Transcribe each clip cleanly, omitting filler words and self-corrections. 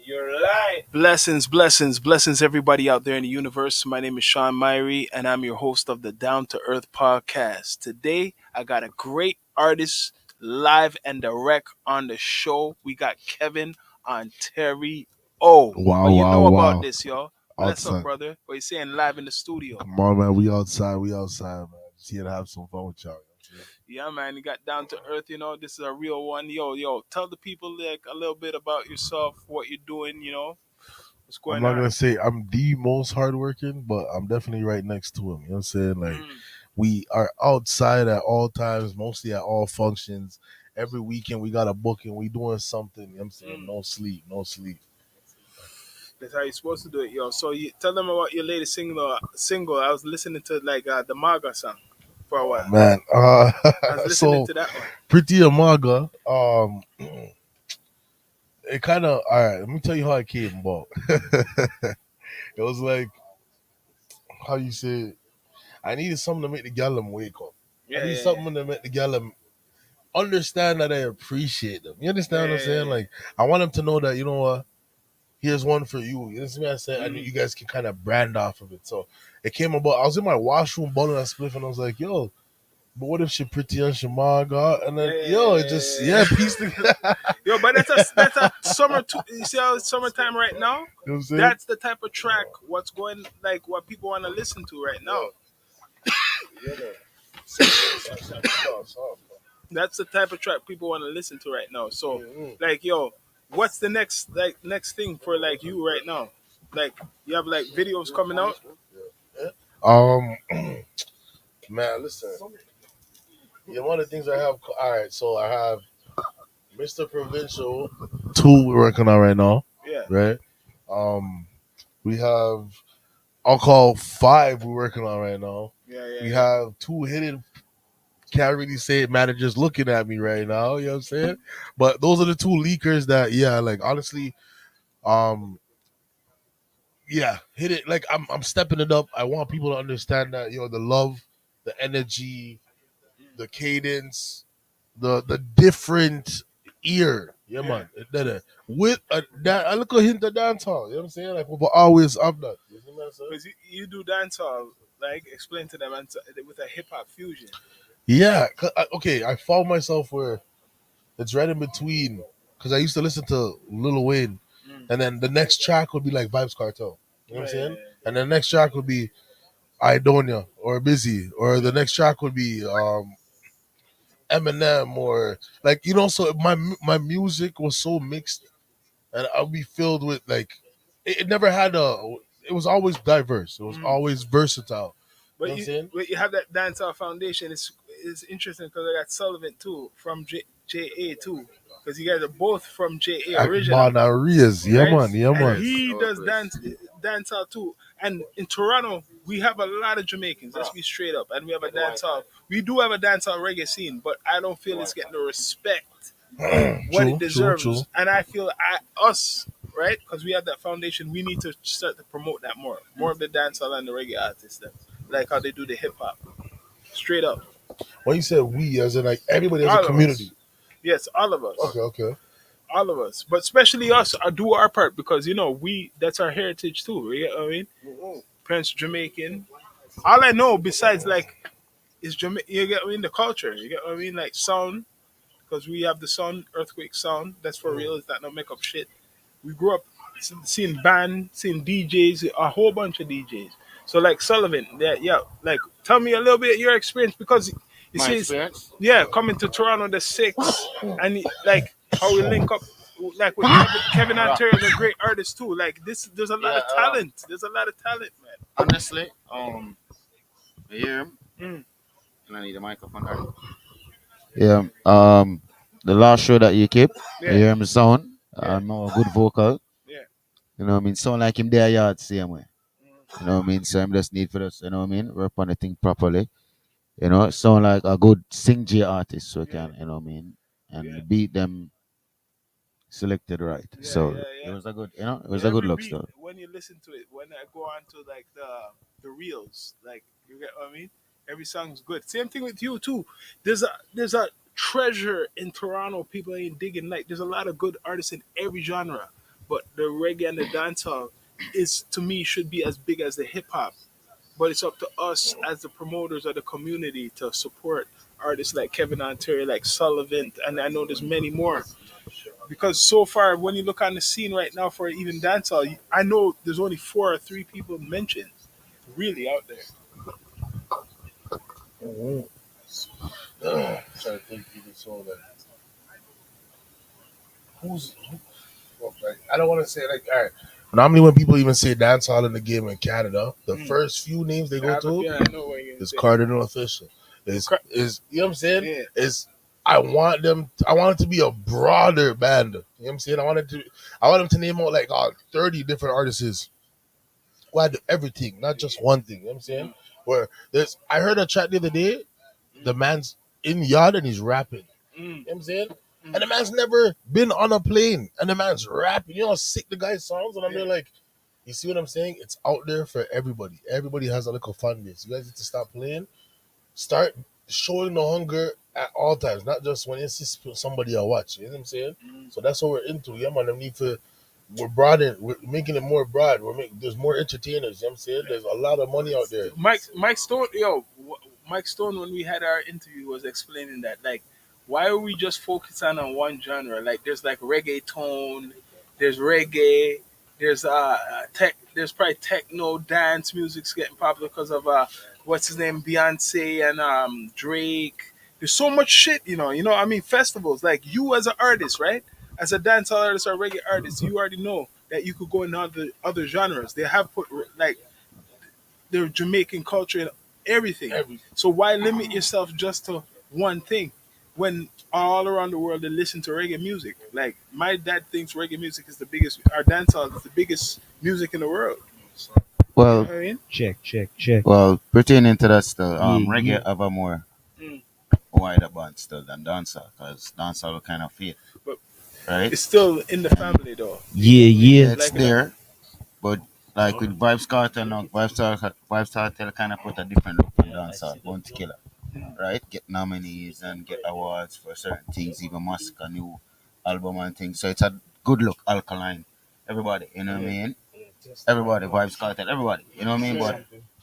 You're live. Blessings, everybody out there in the universe. My name is Sean Myrie, and I'm your host of the Down to Earth podcast. Today, I got a great artist live and direct on the show. We got Kevin Ontario. Wow, What you wow, know about wow. this, y'all? Bless up, Outside. brother. What you saying live in the studio? Come on, man. We outside, man. Just here to have some fun with y'all. Yeah, man, you got Down to Earth. This is a real one. Yo, tell the people like a little bit about yourself, what you're doing. What's I'm going not on. gonna say I'm the most hardworking, but I'm definitely right next to him. You know what I'm saying? Like Mm. we are outside at all times, mostly at all functions. Every weekend we got a booking, we doing something, you know what I'm saying? Mm. No sleep, no sleep. That's how you're supposed to do it, yo. So you tell them about your latest single. I was listening to like the Maga song for a Oh while. man. I was listening So to that one. Pretty Amaga, it kinda alright, let me tell you how it came about. It was like how you say I needed something to make the gal them wake up. I Yeah, need yeah, yeah, something to make the gal them understand that I appreciate them. You yeah, understand what I'm yeah, saying? yeah. Like I want them to know that you know what, here's one for you. You know what I'm saying? And Mm. you guys can kind of brand off of it. So it came about. I was in my washroom balling a spliff, and I was like, yo. But what if she pretty and she maga? And Yeah, then yeah, yo, yeah, it yeah, just yeah, yeah, piece together. yeah. Yo, but that's a summer. You see how it's summertime right now? You know what I'm saying? That's the type of track. What's going like what people want to listen to right now. Yeah, man. Soft. That's the type of track people want to listen to right now. So, Mhm. like, yo, what's the next thing for like you right now? Like, you have like videos coming out. Yeah. Man, listen. Yeah, one of the things I have. All right, so I have Mr. Provincial. Two we're working on right now, Yeah, right? Um, we have Alcohol Five we're working on right now. yeah, yeah, We yeah. have two hidden. Can't really say it, managers looking at me right now. You know what I'm saying? But those are the two leakers that, yeah, like honestly, um, yeah, hit it. Like I'm stepping it up. I want people to understand that the love, the energy, the cadence, the different ear. Yeah, Yeah. man. With I look a hint of dancehall. You know what I'm saying? Like, but always up that. You see what I'm saying? Because you do dancehall, like explain to them and with a hip hop fusion. Yeah. Okay, I found myself where it's right in between. Because I used to listen to Lil Wayne, Mm. and then the next track would be like Vibes Cartel. You know what I'm Yeah, saying? yeah, And the next track would be Idonia or Busy, or yeah, the next track would be Eminem, or like So my music was so mixed, and I'll be filled with like it never had a. It was always diverse. It was yeah. always versatile. You know But what I'm you saying? but you have that dancehall foundation. It's interesting because I got Sullivan too from JA too because you guys are both from JA originally, Akbana Riaz, yeah right? man, yeah And man. Chris, he our does Chris. dancehall too. And in Toronto, we have a lot of Jamaicans. Let's be straight up. And we have a dancehall. We do have a dancehall reggae scene, but I don't feel it's getting the respect what it True. deserves. And I feel us, right? Because we have that foundation, we need to start to promote that more. More of the dancehall and the reggae artists, then, like how they do the hip hop. Straight up, When you said we, as in like everybody as a all of us. community. Yes, all of us, Okay. all of us. But especially us, do our part because we that's our heritage too. You get what I mean? Parents Jamaican. All I know besides like is Jamaican. You get what I mean? The culture. You get what I mean? Like sound because we have the sound, earthquake sound. That's for real. Is that no make up shit? We grew up seeing band, seeing DJs, a whole bunch of DJs. So like Sullivan, yeah, like tell me a little bit of your experience because you My see, experience? yeah, coming to Toronto the six, and like how we link up, like with Kevin. Kevin Yeah. Ontario is a great artist too. Like there's a lot Yeah, of talent. There's a lot of talent, honestly, you hear him? man. And I need a microphone, darling. Yeah. The last show that you keep, I Yeah, hear him sound. yeah, I know a good vocal. yeah. You know what I mean? Sound like him there yard same way. You know what I mean? So I'm just need for this, you know what I mean? Work on the thing properly. Sound like a good sing J artist so Yeah, can, you know what I mean? And yeah, the beat them selected right. yeah, So yeah, it yeah. was a good, it was a good Every look beat stuff. when you listen to it, when I go on to like the reels, like you get what I mean. Every song's good. Same thing with you too. There's a treasure in Toronto. People ain't digging. Like there's a lot of good artists in every genre. but the reggae and the dancehall is to me should be as big as the hip hop. But it's up to us as the promoters of the community to support artists like Kevin Ontario, like Sullivan, and I know there's many more. Because so far, when you look on the scene right now for even dancehall, I know there's only four or three people mentioned really out there. Mhm. Trying to think even so that like I don't want to say like all right. Normally when people even say dance hall in the game in Canada, the Mm. first few names they go to Yeah, I know what you're gonna is say. Cardinal Official. Is you know what I'm saying? Yeah, Is I want it to be a broader band. You know what I'm saying? I want them to name out like 30 different artists who had everything, not just one thing. You know what I'm saying? mm, Where there's I heard a track the other day, the man's in yard and he's rapping. mm, You know what I'm saying? And mm, the man's never been on a plane. And the man's rapping. You know how sick the guy sounds? And I'm yeah. there like, you see what I'm saying? It's out there for everybody. Everybody has a little fun base. You guys need to stop playing. Start showing the hunger at all times, not just when you see somebody I watch. You know what I'm saying? Mm. So that's what we're into. Yeah, man. We're broadening. We're making it more broad. There's more entertainers. You know what I'm saying? There's a lot of money out there. Mike Stone, Mike Stone, when we had our interview, was explaining that like, why are we just focusing on one genre? Like, there's like reggaeton, there's reggae, there's there's probably techno dance music's getting popular because of what's his name, Beyonce and Drake. There's so much shit, I mean, festivals. Like you as an artist, right? As a dancehall artist or reggae artist, you already know that you could go in other genres. They have put like their Jamaican culture and everything. Every So why limit yourself just to one thing when all around the world they listen to reggae music? Like my dad thinks reggae music is the biggest, our dancehall is the biggest music in the world. You know Well, what I mean? Check, check, check. well, pertaining to that still, Yeah, reggae yeah. have a more Mm. wider band still than dancehall, because dancehall will kind of fade, But right? it's still in the family though. Yeah, Yeah, yeah. it's Like it or not. there, but like with Vibes Cartel now, Vibes Cartel kind of put a different look on dancehall, Bounty Killer, right? Get nominees and get awards for certain things, even Massacre new album and things. So it's a good look, Alkaline, everybody, you know what I Yeah. mean? Everybody, Vibes Cartel, everybody, you know what I mean? Yeah.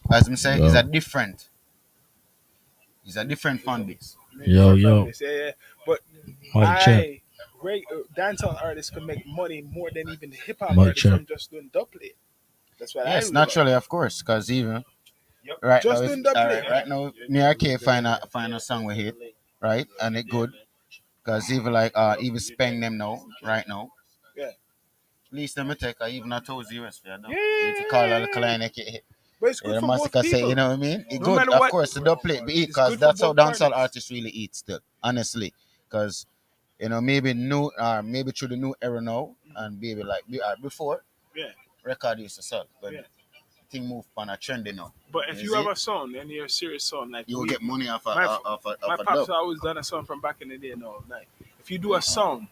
But as I say, Yo, it's a different fan base. yo, Different yo. families. Yeah, yeah. But Mic check, dancehall artists can make money more than even the hip hop mic artists check. from just doing dubplate. That's what I Yes, realize. naturally, of course, because even right now, Just if doing dubplate. right now, me and K find a song we hit, right, and it good, because even like even Speng them now, right now, Yeah. at least them take even a 2 zeros for you know. Yeah, If you call yeah, a yeah. client, But it's yeah, good the for both massacre say, you people. know what I mean? It No good, matter of what, course, the double plate be it's because good for that's how both dancehall parties. artists really eat still, honestly, because maybe new, maybe through the new era now, and maybe like before Yeah, record used to sell, but yeah. thing move on a trendy now. But if You you have see, a son and you're a serious son, like you will we, get money off a my my off a pops dub. always done a song from back in the day. No, like if you do a song,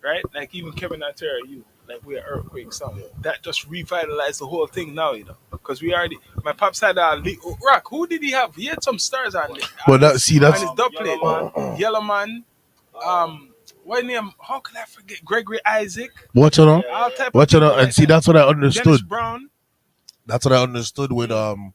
right? Like even Kevin Ontario, you like we are earthquake song. That just revitalized the whole thing now, because we already. My pops had rock. Who did he have? He had some stars but that see on that's his dub plate. Yellow Man. What name? How can I forget? Gregory Isaac. watch it out. All type of Watch it people out and like see that. that's what I Dennis understood. Brown. That's what I understood with Mm,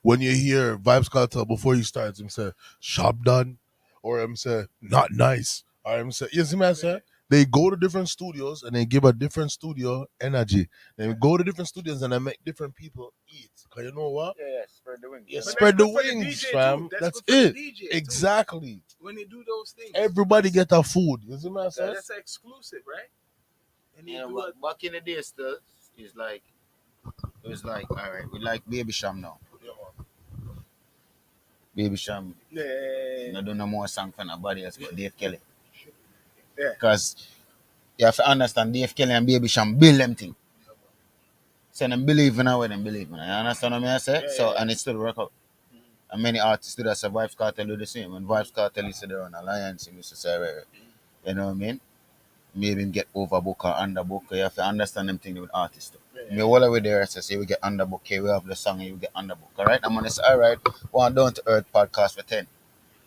when you hear Vibes Cartel before he starts, him say shop done, or him say not nice, or him say you see me I say they go to different studios and they give a different studio energy. They go to different studios and they make different people eat. Cause you know what? Yeah, spread the wings. You but that's spread the good for the wings, DJ too. fam. That's That's good for the it. DJ too. Exactly. When they do those things, Everybody get a food. You see me I say? that's exclusive, right? And they Yeah, do but it. back in the day still, it's like it was like all right, we like Baby Sham now. Baby Sham, Yeah, not do no more song for nobody else but Dave Kelly. yeah, Because you have to understand Dave Kelly and Baby Sham build them thing. So them believe in what them believe in. You understand what I say? yeah, So yeah. and it still work out. And many artists do that. So Vibes Cartel do the same. When Vibes Cartel used to do an alliance, he used to say, right, you know what I mean? Maybe him get overbook or underbook. You have to understand them things with artists. Too. Me all the way there, I say we get underbook. Okay, we have the song, you get underbook. All right, I'm gonna say, all right, one down to earth podcast for 10.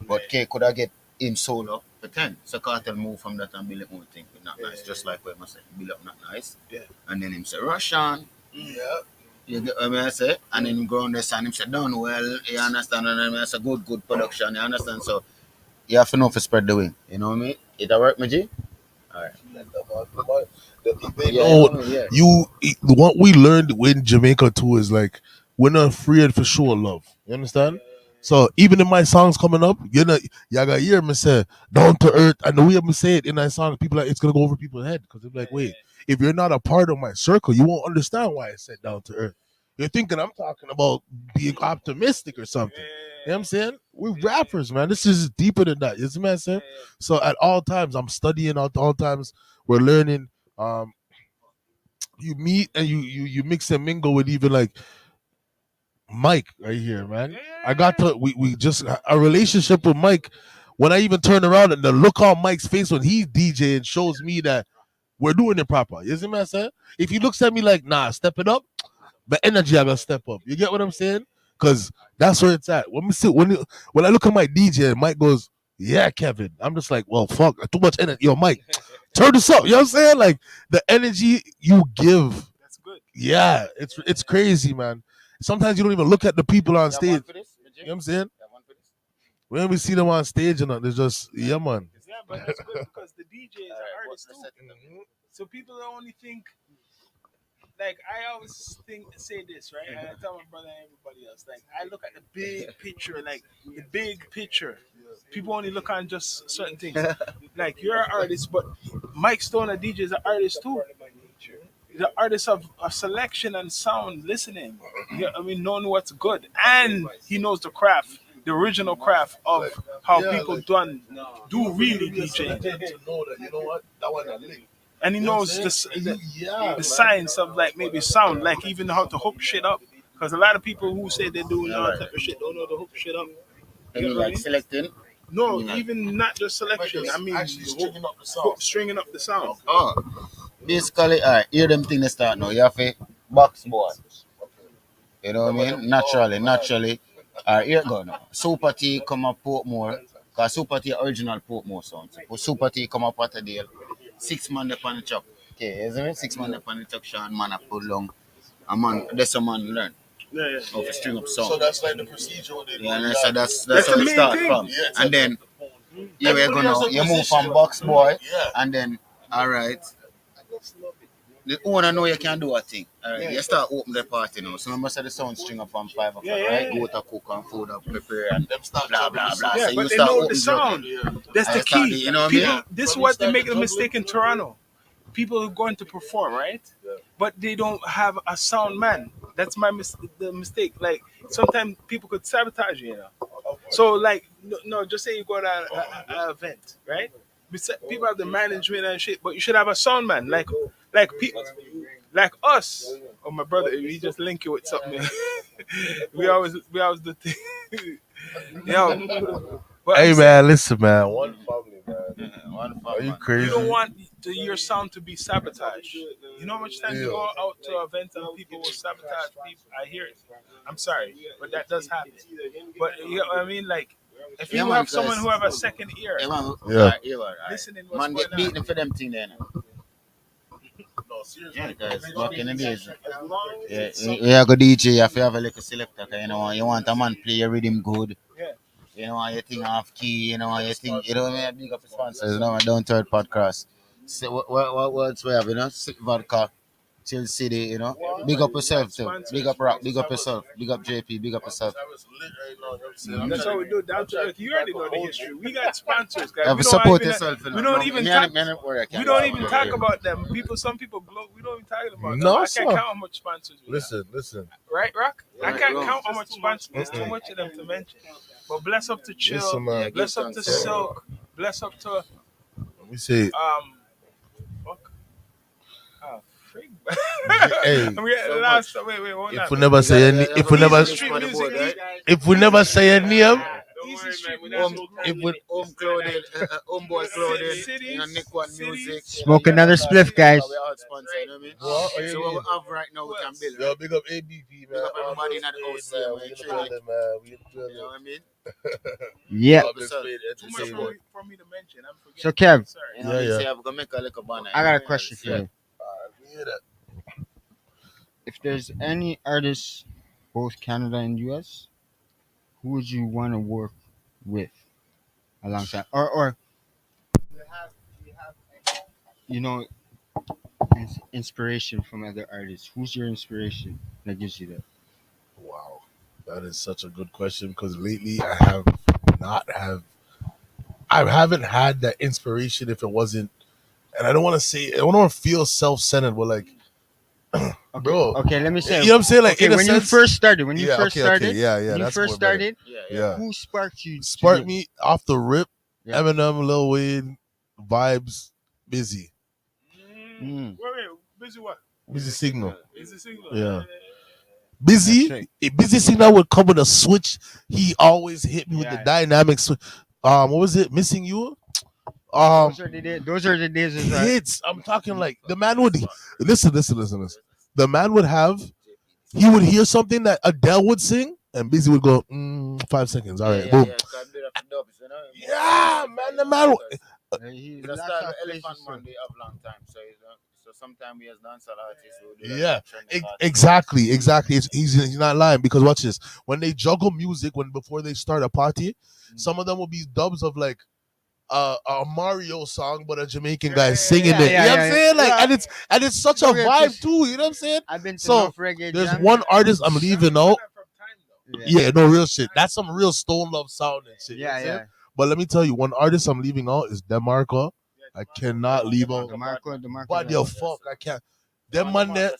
But K could I get him solo for 10. So Cartel move from that and build up more thing with Not Nice. Just like what I say, build up Not Nice. Yeah. And then him say, Russian. Yeah. You get what I say? And then him go on this and him say, done well. You understand? And then I say, good production. You understand? So you have to know to spread the wing. You know what I mean? It a work, my G? Alright. They Yeah, know yeah. what we learned in Jamaica too is like we're not afraid for sure love. You understand? So even in my songs coming up, y'all got hear me say down to earth, and the way me say it in that song, people like it's gonna go over people's head because they're like, wait, if you're not a part of my circle, you won't understand why I said down to earth. You're thinking I'm talking about being optimistic or something. You know what I'm saying? We're rappers, man. This is deeper than that. You see what I'm saying? So at all times, I'm studying. At all times, we're learning. Um, you meet and you mix and mingle with even like Mike right here, man. I got to we just a relationship with Mike. When I even turn around and the look on Mike's face when he's DJing shows me that we're doing it proper. You see what I'm saying? If he looks at me like, nah, step it up, the energy I gotta step up. You get what I'm saying? Cause that's where it's at. When I look at my DJ and Mike goes, yeah, Kevin. I'm just like, well, fuck, too much energy. Yo, Mike, turn this up. You know what I'm saying? Like the energy you give. That's good. Yeah, it's crazy, man. Sometimes you don't even look at the people on You have stage. one for this, my G? You know what I'm saying? You have one for this? When we see them on stage and it's just, yeah, man. Yeah, but that's good because the DJs Alright, are what's artists the too. setting? So people only think like I always say this, right? And I tell my brother and everybody else, like I look at the big picture, like the big picture. People only look on just certain things. Like you're an artist, but Mike Stone, a DJ, is an artist too. The artist of selection and sound, listening. Yeah, I mean, knowing what's good, and he knows the craft, the original craft of how people do really DJ, and he knows the science of like maybe sound, like even how to hook shit up. Because a lot of people who say they're doing all type of shit don't know to hook shit up. I mean, like selecting. No, even not just selection. I mean, stringing up the sound. Oh, basically, alright, hear them thing they start now. You have to box boy. You know what I mean? Naturally. Alright, here go now. Super T come up Portmore. Because Super T original Portmore sound. But Super T come up at a deal. 6 man upon the chuck. Okay, isn't it? 6 man upon the chuck, Sean, man, I put long. A man, that's a man learn. Yeah. How to string up sound. So that's like the procedure. Yeah, and so that's That's how the it main start thing. from. And then you will go now. You move from box boy, and then alright. The owner know you can do a thing. Alright, you start open the party now. So remember say the sound string up from 5 o'clock, right? Go to cook and food and prepare and blah blah blah. Yeah, So but you they start know open the sound. That's the key. you know what I People, mean? this is what they make the mistake in Toronto. People are going to perform, right? But they don't have a sound man. That's the mistake. Like sometimes people could sabotage you, you know. So like, no, just say you go to an event, right? People have the management and shit, but you should have a sound man, like people, like us. Oh, my brother, we just link you with something. we always do thing. Yo, but Hey, I'm saying, man, listen, man. One family, man. One Are you man. crazy? you don't want your sound to be sabotaged. You know how much time you Yeah. go out to events and people will sabotage people. I hear it. I'm sorry, but that does happen. But you know what I mean? Like, if Yeah, you man, have someone cause- who have a second ear, Yeah, man. Yeah. Alright, yeah, alright. listening what's Man get going on. beaten for them thing there now. Yeah, guys, back in the days. Yeah, you have a DJ, you have to have a little selector, 'cause, you know, you want a man play your rhythm good. Yeah. You know, you think off key, you know, you think, you know what I mean? Big up the sponsors, you know, down third podcast. So, what's we have, you know? Sick vodka, chill city, you know? Big up yourself, too. Big up rock, big up yourself, big up JP, big up yourself. That's how we do it down to earth. You already know the history. We got sponsors, guys. You have We to don't support even, yourself, you know? we don't even Me talk. and- me and worry, I can't We don't talk even about talk it. about them. Some people gloat. We don't even talk about them. No, I can't sir. count how much sponsors we Listen. have. Right, Rock? I Right, can't bro. count how much sponsors. There's too much of them to mention. But bless up to Chill. Listen, man. Bless up to Silk. Bless up to Let me say, fuck. Oh, freak. hey, I'm getting lost. Wait, hold on. if we never say any, if we never, Street music. if we never say a name, easy street Home, music, If bro. with home clothing, homeboy clothing, Cities, Nick One Music, cities, you Smoke know, another that's all spliff, things cities. because guys. we all sponsor, you know what I mean? what? What So you what we mean? have right now, we can build, Yo, right? big up ABP, man. Big up everybody in Armor the Spade, OC, man. man. We in the Chilling. building, man. We in the You know building. what I mean? Yeah. Love Armor yourself. Spade Too much Entertainment. for me to mention. I'm So, forgetting. Kev, Sorry. You know what I mean? Yeah. Say I'm gonna make a little banner. I got a question for Yeah. you. We hear that. If there's any artists, both Canada and US, who would you want to work with alongside, or you know, inspiration from other artists? Who's your inspiration that gives you that? Wow, that is such a good question because lately I have not have I haven't had that inspiration if it wasn't, and I don't want to say I don't want to feel self-centered, but like, Okay, bro, okay. Let me you know say. what I'm saying? Like Okay, in a when you sense, first started, when you yeah, first okay, started, yeah, when you that's first more better. started, Yeah, who sparked you? spark me off the rip. Yeah. Eminem, Lil Wayne, vibes, busy, Wait, busy what? busy signal. Busy signal. Yeah. That's Busy, right. a busy signal would come with a switch. He always hit me with the Yeah. dynamic switch. What was it? Missing you? Those are the days. Those are the days. As well. Hits. I'm talking like the man would listen. The man would have he would hear something that Adele would sing, and Busy would go 5 seconds. All right, boom. Yeah. Can't build up the dubs, you know? Yeah, man. The man. He It's a lots style of of Elephant places. Man they have long time, so so sometimes we as dancehall artists will do that. Yeah, trending artists. exactly. He's not lying because watch this. When they juggle music, before they start a party, some of them will be dubs of like a Mario song, but a Jamaican guy singing yeah, it. yeah, you know what yeah, I'm saying? Like, yeah. and it's such a Don't get vibe twisted. too. You know what I'm saying? I've been to So enough reggae there's jams. one artist I'm leaving out. From time though. Yeah, no real shit. That's some real Stone Love sound and shit. you know what Yeah, I'm saying? yeah. But let me tell you, one artist I'm leaving out is Demarco. I cannot leave out. DeMarco. But yo, fuck, I can't. Them man there,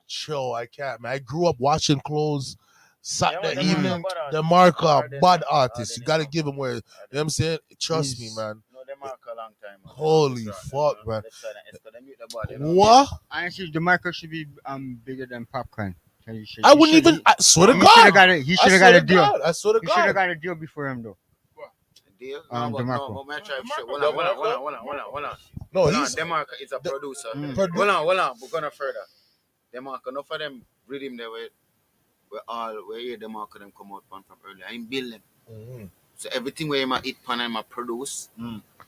chill, I can't, man. I grew up watching clothes. Saturday Yeah, man, evening, DeMarco Demarco, bad bad artist. artist. You gotta give him where, you know what I'm saying? Trust me, He's- man. No, they mark a long time. Man. Holy That's fuck, you know, man. left side and Esco, they mute the body, you know. What? Honestly, DeMarco should be bigger than Popcorn. I wouldn't even. I swear to He should have God. got it. He I should have swear got a to deal. God. I swear to He should have God. got a deal before him though. Deal? DeMarco. No, but try DeMarco. hold on. No, Hold on, he's. Demarco is a producer. Produ- Hold on, we're gonna further. Demarco, enough of them rhythm there we hear Demarco them come out from earlier. I'm building. Mhm. So everything where I eat pan and I produce.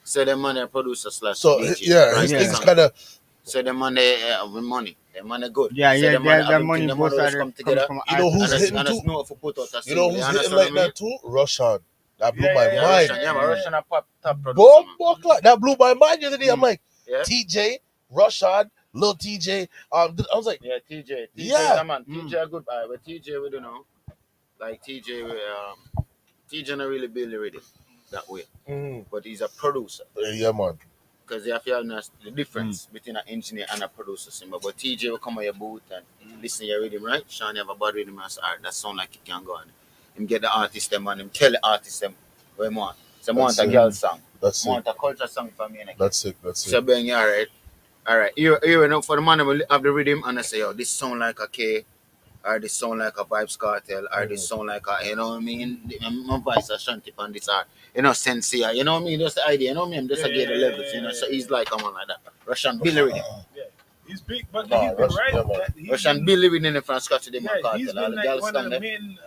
So them man they producer slash So DJ, yeah, right? his Yeah. thing's kind of. So them man they with money. Them man they good. Yeah, so yeah. them man That have money them both always are come come together. from You know who's artists. hitting And too? us know for put out a You single. know who's understand hitting what like I mean? that too? Rushan. That blew Yeah, my yeah, mind. Russian, but Russian a top producer. Boom, man. buck like that blew my mind the other day. I'm like, Yeah. TJ, Rushan, Lil TJ. I was like, Yeah, TJ. Yeah. is a man. TJ a good guy, but TJ we don't know. Like TJ TJ not really build the rhythm that way. But he's a producer. yeah, man. Because you have to know the difference between an engineer and a producer. But TJ will come on your booth and listen to your rhythm, right? Sean have a bad rhythm and say, that sound like it can go on. Him get the artist them and him tell the artist them what he want. So I want a That's girl song. That's I it. want a culture song for me. That's sick. That's So it. Ben, yeah, alright. Here enough for the man will have the rhythm and I say, yo, this sound like a K, or this sound like a Vibes Cartel, or this sound like a, you know what I mean? My voice a shanty on this art. You know, Sensei, you know what I mean? That's the idea, you know what I mean? Just to get the levels, you know. So he's like a man like that. Russian Billy rhythm. Yeah, he's big, but Nah, he's been Rush- right. yeah, man. that he's Russian been- Billy rhythm from Scotch to the Yeah, Cartel. he's All been the like girls one of stand the there. main.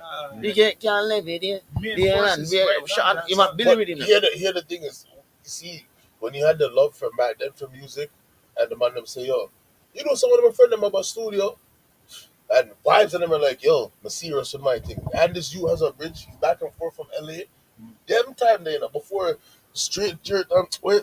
DJ can't live it, yeah. Main Yeah, man. forces right Shut now, up. You want Billy But rhythm. here the thing is, you see, when you had the love from back then for music, and the man them say, yo, you know, some of them are friend them about studio, and vibes of them are like, yo, Masira should my thing. And this you has a bridge back and forth from LA. Them time they, you know, before straight shirt,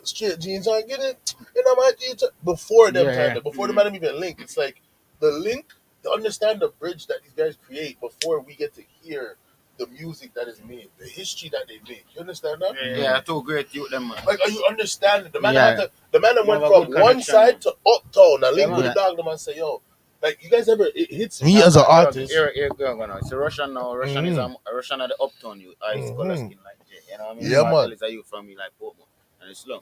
straight jeans on, get it, you know, my jeans before them Yeah, time, yeah. before the man even link. It's like the link to understand the bridge that these guys create before we get to hear the music that is made, the history that they make. You understand that? Yeah, two great youth them, man. Like, are you understanding? The man Yeah. had to, the man that You went have a from good one connection, side to uptown and link Yeah, with man. the dog. The man say, yo, like, you guys ever? It hits me as an artist. Here go now. It's a Russian now. Russian is a Russian at the uptown youth. Ice color skin like Jay. You know what I mean? Yeah, Cartel man. is a youth from me like Portmore. And it's long.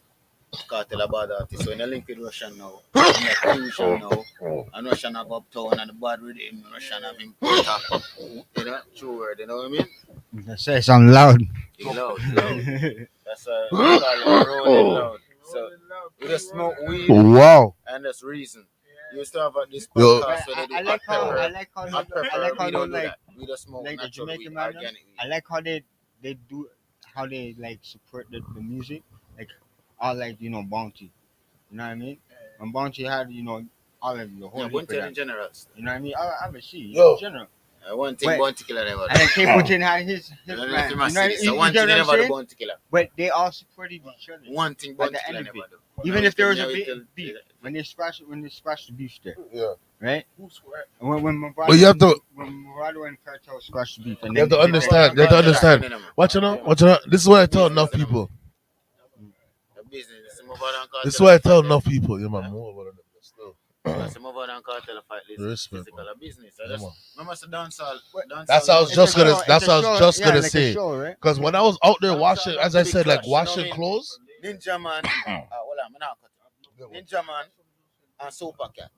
Cartel about artist. So in the link with Russian now. In the fusion now. And Russian have uptown and the bad rhythm. Russian have importer. You know? True word. You know what I mean? Say something loud. You loud, loud. That's we call it rolling loud. So we just smoke weed Wow. and that's reason. You used to have this Yo, podcast where they do I hot like how pepper. I like how Hot I pepper, like how we they don't do like that. We just smoke the natural weed, Jamaican man. organic weed. I like how they do how they like support the music, like all like Bounty. You know what I mean? When Bounty had all of the whole Yeah, heap one of tell them. in general. You know what I mean? I would see Yo. in general. One thing, But bounty killer never and then do. K Putin had his You don't man. have to You mess know with this. So you one get thing what I'm never do saying? bounty killer. But they all supported each other. One thing At bounty the killer end of never it. do. Even Now if there was now a you big tell- beef when they squashed the beef there, Yeah. right? Who swear? But When you have to Murado and Cartel squashed the beef, and you have then to understand. You have to understand. Watch it out. Watch it out. This is what I tell enough people. The business. Some of them This is cartel what I fight tell them. enough people. Yeah, man. More about it. Still. Some of them cartel fight this Respect, physical man. business. I Yeah, just man. remember the dancehall. That's how I was music. just gonna. That's what I was just gonna like a say. show, right? Because when I was out there Dancehall washing, not as to I be said, like crushed, you know what I washing mean? clothes. Ninja man. Hold on, I'm not cut it. Ninja man and Super Cat.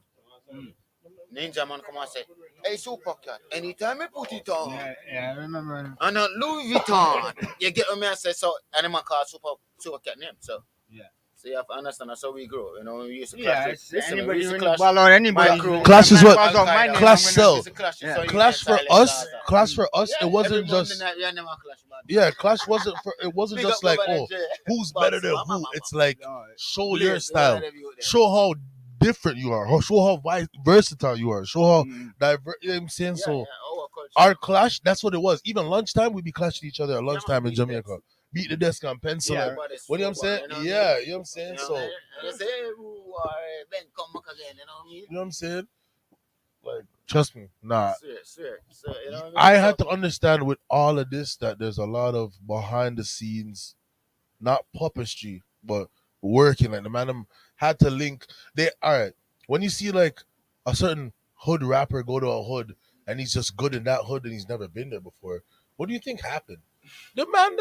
Ninja man come and say, "Hey Super Cat, anytime I put it on, Yeah, I remember. and not Louis Vuitton, you get what me I say." So, and I'm call Super Cat name. So, Yeah. so you have to understand that's how we grow. You know, we used to Yeah, clash. it's Listen, we anybody used to when you clash. ball out anybody. My crew. Clash is man what- balls out my Al-Qaeda. name, Clash I'm gonna- sell. Used to clash, Yeah. so you Clash get for silent us. Gaza. Clash for us. Yeah, It wasn't every Monday just. night we never clash, man. Yeah, Clash wasn't for. It wasn't Big just up like, Global oh, NJ. who's Box, better than mama, who. mama. It's like No, show Blaze, your all style. of you there. Show how different you are. Show how versatile you are. Show how mm, diverse. You know what I'm saying? Yeah, So yeah, our culture. our clash, that's what it was. Even lunchtime, we'd be clashing each other at man, lunchtime in beat the Jamaica. desk. Beat the desk and pencil Yeah, it. Everybody's What do you know what I'm full saying? bar, you know what I mean? Yeah, you know what I'm saying? You know So, what I mean? And they say, hey, Ben, come back again, you know what I mean? you know what I'm saying? Like, trust me, nah. Swear. So, you know what I mean? I So, had to understand with all of this that there's a lot of behind the scenes, not puppetry, but working. Like the man them had to link. They all right. When you see like a certain hood rapper go to a hood and he's just good in that hood and he's never been there before, what do you think happened? The man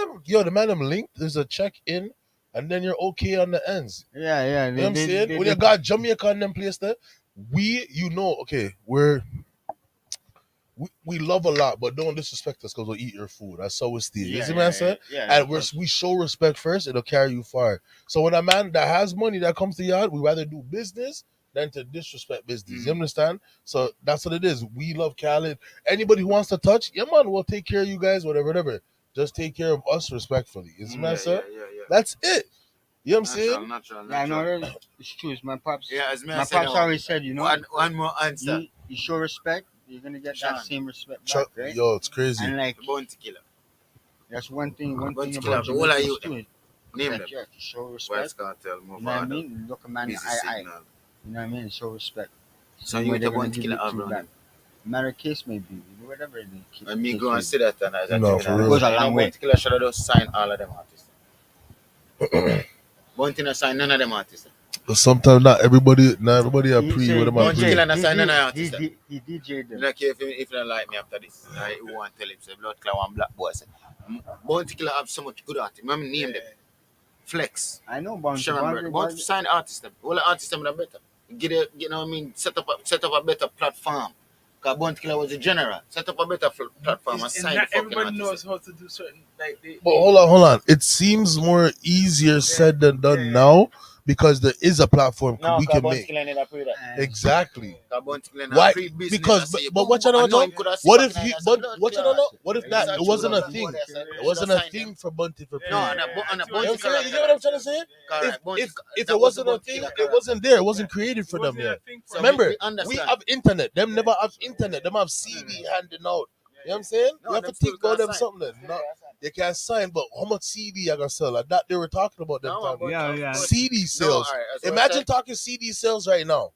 them linked. There's a check in, and then you're okay on the ends. yeah. You know what I'm saying? When you got Jamaica and them place there, okay, we love a lot, but don't disrespect us because we'll eat your food. That's so we steal. You see what I'm saying? And we show respect first, it'll carry you far. So when a man that has money that comes to yard, we rather do business than to disrespect business. You understand? So that's what it is. We love Khaled. Anybody who wants to touch, yeah man, we'll take care of you guys, whatever. Just take care of us respectfully. You see what I'm saying? yeah. That's it. You know what I'm saying? Natural. Yeah, I know it's true. It's my pops. Yeah, as me I My said, pops always said, one more answer. you show respect, you're gonna get Sean. that same respect Chuck, back, right? yo, it's crazy. And like Bounty killer. that's one thing. One Bounty thing killer. about The whole of you, Jamaicans too. name That them. you have to show Vibes respect. Cartel, You know what I mean? Look a man in the Busy eye. Signal. You know what I mean? Show respect. So Same you way with they're the gonna bounty give killer it to you around back. him. Matter case may be, whatever it is. And me case go may and see that and as I No, think for that- real. Goes a you know, long way. Bounty killer should have just signed all of them artists. Bounty not sign none of them artists. But sometimes not everybody are He pre. say What am I Bounty pre? killer not sign none of them he artists. DJ'd You them. don't care if you don't like me after this. I want to tell him say blood clot one black boy. Say, Bounty killer have so much good artists. Remember name them. Flex. I know Bounty. Sharon Burke. Bounty sign artists them. All the artists them are better. Get a, you know what I mean? Set up a better platform. Because Bounty killer was a general. Set up a better platform and And sign the not fucking everybody artists. knows how to do certain like they. But hold on. It seems more easier said than done now because there is a platform No, we because can Bounty make. killer need a pre that. Exactly. Because Bounty killer Why? not pre-business. Because I say, but what you I know know? him could have What seen if back in he? there as a But blood what you clot. know? What if that? It's It wasn't a actually thing. blood clot. It wasn't a thing for Bunty for No, pre. and a Yeah, Bounty You know killer. get what I'm trying to say? Correct. Bounty- If that it was a wasn't a Bounty thing, killer, it correct. wasn't there. It wasn't created for them Wasn't yet. a thing for So Remember, we understand. we have internet. Them never have internet. Them have CD handing out. You know what I'm saying? No, You have them to think still about them can't something. Then. No, they can't sign, but how much CD I gonna sell? Like that they were talking about them No, time. but- Yeah. CD sales. alright, that's what I Imagine said. talking CD sales right now.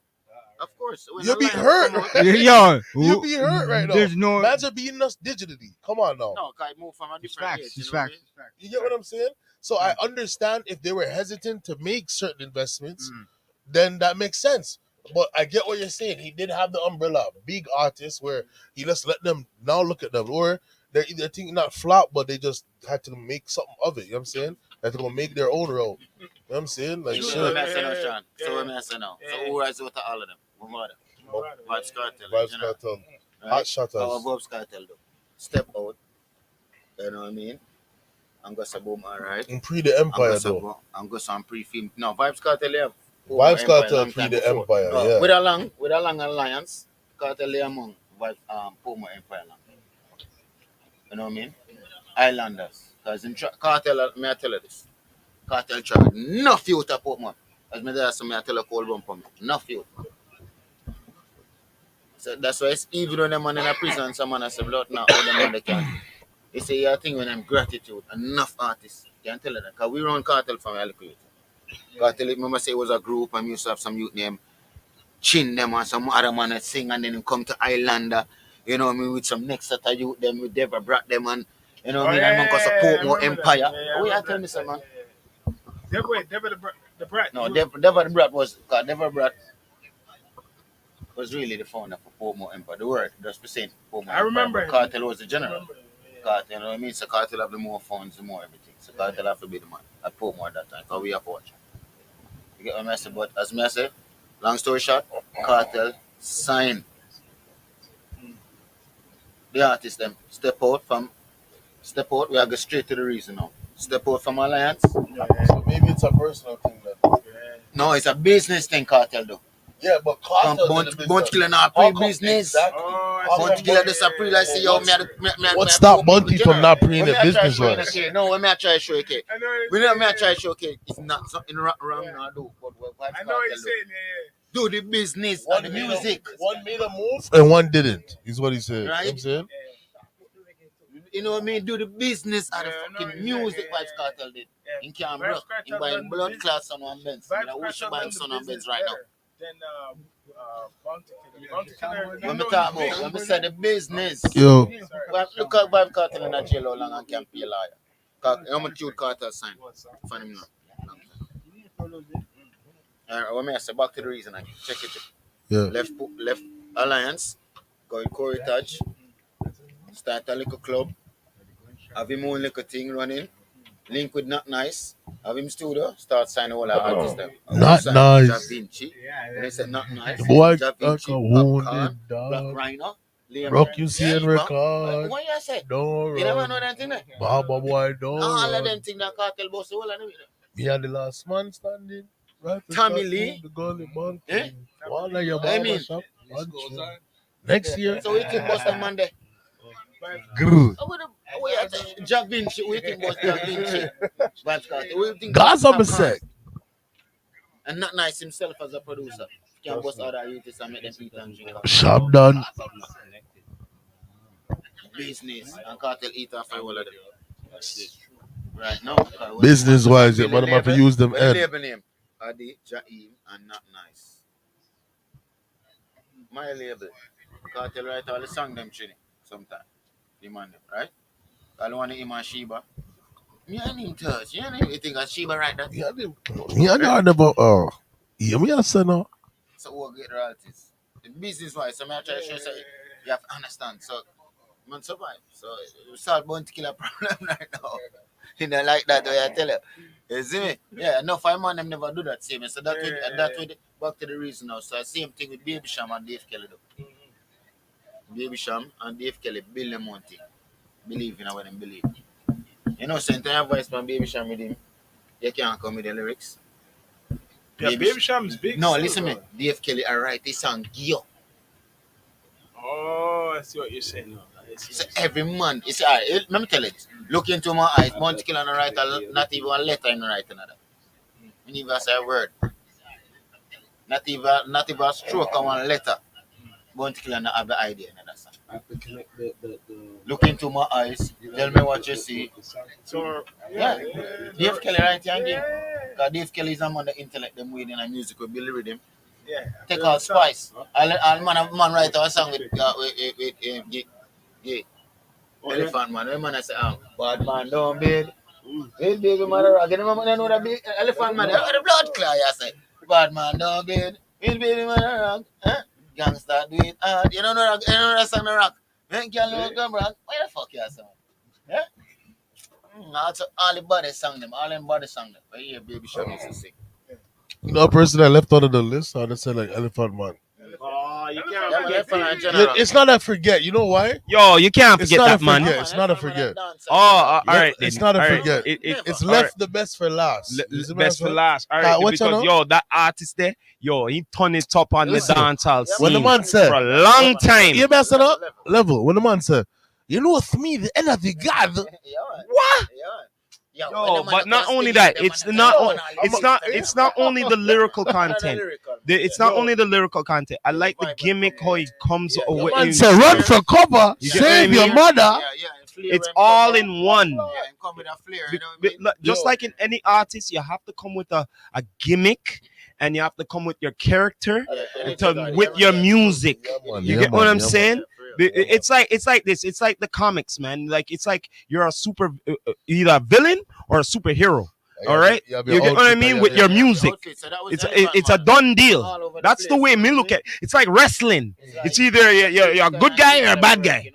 Of course. when You'll the be line hurt. come out- Yo, You'll be hurt right now. There's no. Imagine beating us digitally. Come on now. No, because I moved from a It's different facts. age. It's You know what I facts. mean? It's facts. You get what I'm saying? So I understand if they were hesitant to make certain investments, Mm. then that makes sense. But I get what you're saying. He did have the umbrella, big artists, where he just let them now look at them, or they're either thinking not flop, but they just had to make something of it. You know what I'm saying? They had to go make their own road. You know what I'm saying? Like So shit. what I say now, Sean? Yeah. So what I say now? So who rise out of all of them? One mother. Vibes Cartel. Vibes you know, Cartel. right? Hot shutters. Our Vibes Cartel though. Step out. You know what I mean? and go so boom, alright. And pre the And go Empire so though. boom, and go some pre-film. No, Vibes Cartel have Puma Vibes Empire Cartel long pre time the before. Empire, No, yeah. with a long alliance, Cartel they among Vibes Puma Empire long. You know what I mean? Islanders. Because in Cartel, may I tell you this? Cartel travel no few to Portmore. As me there, so me I tell a cold run for me. No few. So that's why it's even when them man in a prison, some man I say, Lord, now all them man they can. They say, yeah, I think when I'm gratitude, enough artists can tell you that. Because we run Cartel from Aliquid. Cartel, remember say it was a group and we used to have some youth name, Chin them and some other man that sing and then come to Islander. You know what I mean? With some next set of youth, them with Deborah brought them and you know Oh what I mean? yeah, And man cause support I more remember that. empire. Yeah, yeah, I Oh yeah, remember tell that. me some man. Wait, David the Brat. No, Deborah Brat was cause Deborah Brat was really the founder for Portmore Empire. The word just for saying Portmore I Empire, remember but him. Cartel was the I general. remember him. Yeah. Cartel, you know what I mean? So Cartel have the more funds, the more everything. So Cartel have to be the man at Portmore at that time. Because we have to watch. You get what I say? But as me I say, long story short, Cartel sign the artist them step out, we are go straight to the reason now. Step out from alliance. Yeah, So maybe it's a personal thing then. yeah. No, it's a business thing, Cartel though. Yeah, but Cartel in the Bunch business. killer not How come pre-business. exactly? Oh, I How see come Bunch what killer you just a pre like say yo me what me stopped Portmore Bunty from general. not pre in When the me I try business show you was? okay. No, when me I try show you okay. I know what We you're know me I saying. try show okay. It's not something wrong Yeah. now do. But what I know what you're saying. do the business and the music. One made a move and one didn't, is what he said. You know what I'm Right? saying? You know what I mean? Do the business of the Yeah, I know fucking what you're music saying. Vibes Cartel did. Yeah. In Canberra. Vibes In Cartel buying done the blood business. clots on one Benz. You Vibes know, we should Cartel buy done the son on business Benz right now. better than Bounty Killer. Bounty Killer. When Even we though talk he's big. about, when we say the business, Yo, look at Vibes Cartel in a jail how long and can pay a lawyer. How much you Cartel sign? Find him now. When I say back to the reason, I check it. yeah. Left Alliance, go in Corey Touch, start a little club, have him own little thing running, link with Not Nice, have him studio, start signing all our artists them. Not Sign Da nice. Vinci, when they said Not Nice, The boy Da like Vinci, a Popcorn, wounded Black dog. Rhino, Liam Rock you see and Sheba. record. What you say? Don't You never know run. that thing there? Baba boy, don't All of run. them things that cartel boss all of them. Me and the last man standing. Right Tommy Lee. the gully bun. Eh? One of your I barber mean, shop. Next year. so we think boss them man there. Grr. Jack Vinci, we think boss Jack Vinci. Vibes Cartel. We think God's boss on the Popcorn. set. And Not Nice himself as a producer. Can boss other artists and make them eat and drink. Shop done. Business and cartel eat off and all of them. Right now. Business wise, yeah, What but I'm have to use them What the end. label name? Adi, Jaim, and Not Nice. My label. Cartel write all the song them chini sometime. Demand them, right? I don't want to him and Sheba. Me and him touch. You know you think of Sheba right that? Yeah, I never. Yeah, me I say no. So we'll get royalties. The business wise, so I try to show you, you have to understand. So man survive. So we solve bounty killer problem right now. You know, like that way I tell you. You see me? Yeah, no five man them never do that same. So that way back to the reason now. So same thing with Baby Sham and Dave Kelly though. Baby Sham and Dave Kelly build them one thing. Believe in what them believe. You know, so entire voice from Baby Sham with him, you can't come with the lyrics. Yeah, Baby Sham's big. No, still, listen bro. me. Dave Kelly I write this song Gio. Oh, I see what you're saying. So every month, it's all right. Let me tell you this. Look into my eyes. Bounty Killer and write not even a letter in write another. We never say a word. Not even a stroke on one letter. Bounty Killer not have the idea in that song. Look into my eyes. Tell me what you see. So Yeah. Dave Kelly right here again. Yeah. Because Dave Kelly is a man that intellect them with in a music with Billy Rhythm. Yeah. Take all spice. All man write a song with Elephant man. The man I say, bad man don't bid. Bid baby mother rock. You know that big elephant man. The blood clot I say. Bad man don't bid. Bid baby mother rock. Huh? Gangsta do it hard. You know that song the rock. When can you come rock? Why the fuck you song? Yeah? Also, all the body song them. All them body song them. But yeah, Baby Sham used to sing. You know, a person that left out of the list, I just said like Elephant Man. Oh, you can't Yeah, man, forget left and right it. general. It's not a forget. You know why? Yo, you can't It's forget not a that, man. forget. Man, It's not a left and right forget. dance, Oh, all right then. It's not a All right. forget. Never. It's all left right. the best for last. You see what I'm Best for saying? last. All right, What you because know? yo, that artist there, yo, he turned it up on Listen, the dancehall Yeah, when the scene man said, for a long time. you messing up? Level. Level. When the man said, you know it's me, the end of the God. Yeah, man. What? Yeah, man. Yo, when Yo, them man but a not go only sting that, them it's man a not go o- on all it's lyrics not and it's them. not only the lyrical Another content. lyrical. It's not Yo. only the lyrical content. I like the vibe and gimmick how he comes Yeah, with yeah, Man him. said, run for cover, You get what I save your mean? mother. Yeah, and flair It's when all come in one. Yeah, and come with a flair, you know what I mean? Just Yo. like in any artist, you have to come with a gimmick, and you have to come with your character with your music. You get what I'm saying? It's like this. It's like the comics, man. Like it's like you're a super either a villain or a superhero. All right, you get what I mean with your music. It's a done deal. That's the way me look at it. It's like wrestling. It's either you're a good guy or a bad guy.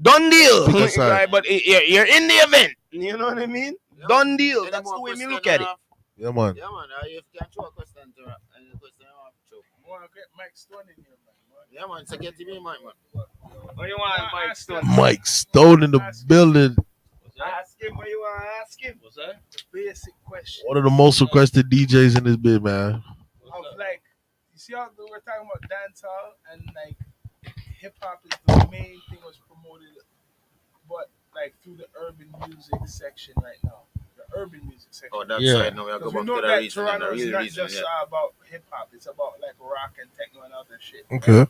Done deal. Pick a side. Right, but you're in the event. You know what I mean? Done deal. That's the way me look at it. Yeah, man. Yeah, man. You can throw a question to any question you want to throw. I want to get Mike Stone in here, man. Yeah, man. So get to me, Mike, man. What you want, Mike Stone? Mike Stone in the building. Ask him what you want to ask him. What's that? The basic question. One of the most requested DJs in this bit, man. Of like, you see how we're talking about dancehall and like hip hop is the main thing was promoted, but like through the urban music section right now, the urban music section. Oh, that's Yeah. right. Now we are Because going we back know to the that reason and the Toronto is real not reason. just Yeah. about hip hop; it's about like rock and techno and other shit. Okay.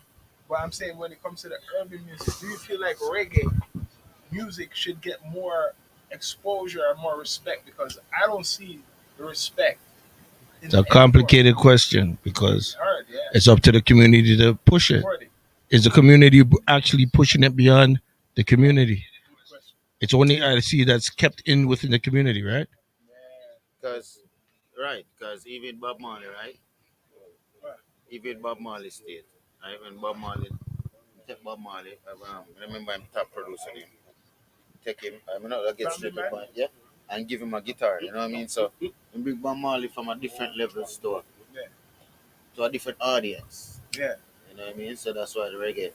But I'm saying when it comes to the urban music, do you feel like reggae music should get more exposure and more respect? Because I don't see the respect. It's a complicated question because Heard, yeah. it's up to the community to push it. Wording. Is the community actually pushing it beyond the community? Good question. It's only I see that's kept in within the community, right? Because even Bob Marley, right? Even Bob Marley stayed. Right? When Bob Marley, take Bob Marley, remember I'm top producer him. Take him, I'm not against the point, yeah? And give him a guitar, you know what I mean? So, you bring Bob Marley from a different level Yeah. to a different audience. Yeah. You know what I mean? So that's why the reggae,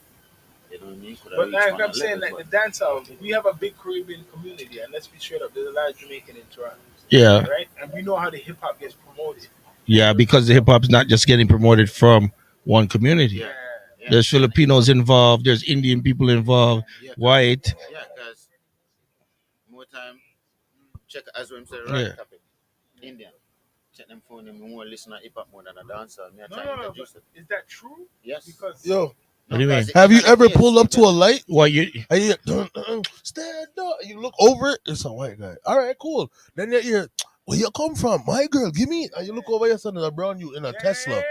you know what I mean? Could have But reached like one I'm saying, level, like the dancehall, we have a big Caribbean community, and let's be straight up, there's a lot of Jamaican in Toronto, Yeah, right? And we know how the hip hop gets promoted. yeah, because the hip hop's not just getting promoted from one community. Yeah. Yeah. There's Filipinos involved. There's Indian people involved. Yeah, White. yeah, because more time, check as we say, Yeah. right topic. Indian. Check them phone and more listen to hip hop more than a dancer. Me No, try no, to no. introduce it. Is that true? Yes. Because Yo, What do you mean? have you ever pulled up to a light What you? and you stand up? You look over it, it's a white guy. All right, cool. Then you hear, where you come from? My girl, give me. And you look over your son and a brown you in a Tesla.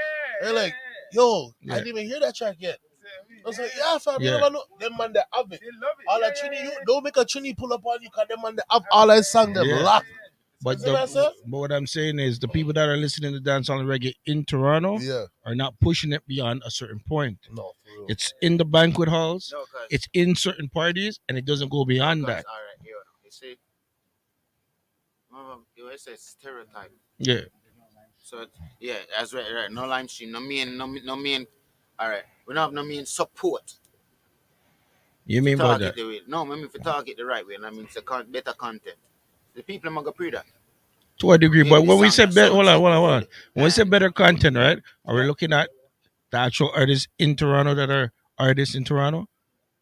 They're like, yo, I didn't even hear that track yet. I was like, yeah, fam, you Yeah. never know. Them man, they have it. they love it. All Yeah, that yeah, trini, yeah, you yeah. don't make a trini pull up on you because them man, they have all that song, them Yeah. laugh. But, See what I said? but what I'm saying is the people that are listening to dancehall and reggae in Toronto Yeah. are not pushing it beyond a certain point. No, for real. It's in the banquet halls. No, because It's in certain parties, and it doesn't go beyond that. all right, you see, you always say stereotype. Yeah, So yeah, that's right. No lime stream, no main. All right, we don't have no main support. you mean by Target that? the way. No, I mean if you target the right way, and I mean it's a better content. The people are gonna pre that. To a degree, Yeah, but the when we song- say better, song- hold on. When we say better content, right? Are we looking at the actual artists in Toronto that are artists in Toronto,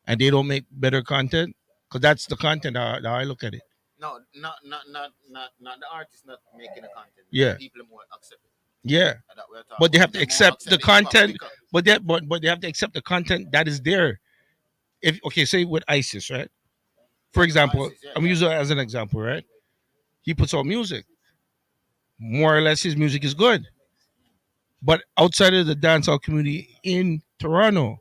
and they don't make better content? Because that's the content how I look at it. No, not the artist not making the content. Yeah. The people more accept it. Yeah, That we're talking but they have about. to They more accept the accept hip-hop content. because- But they have to accept the content that is there. If okay, say with ISIS, right? For example, ISIS, yeah, I'm yeah. using it as an example, right? He puts out music. More or less, his music is good. But outside of the dancehall community in Toronto,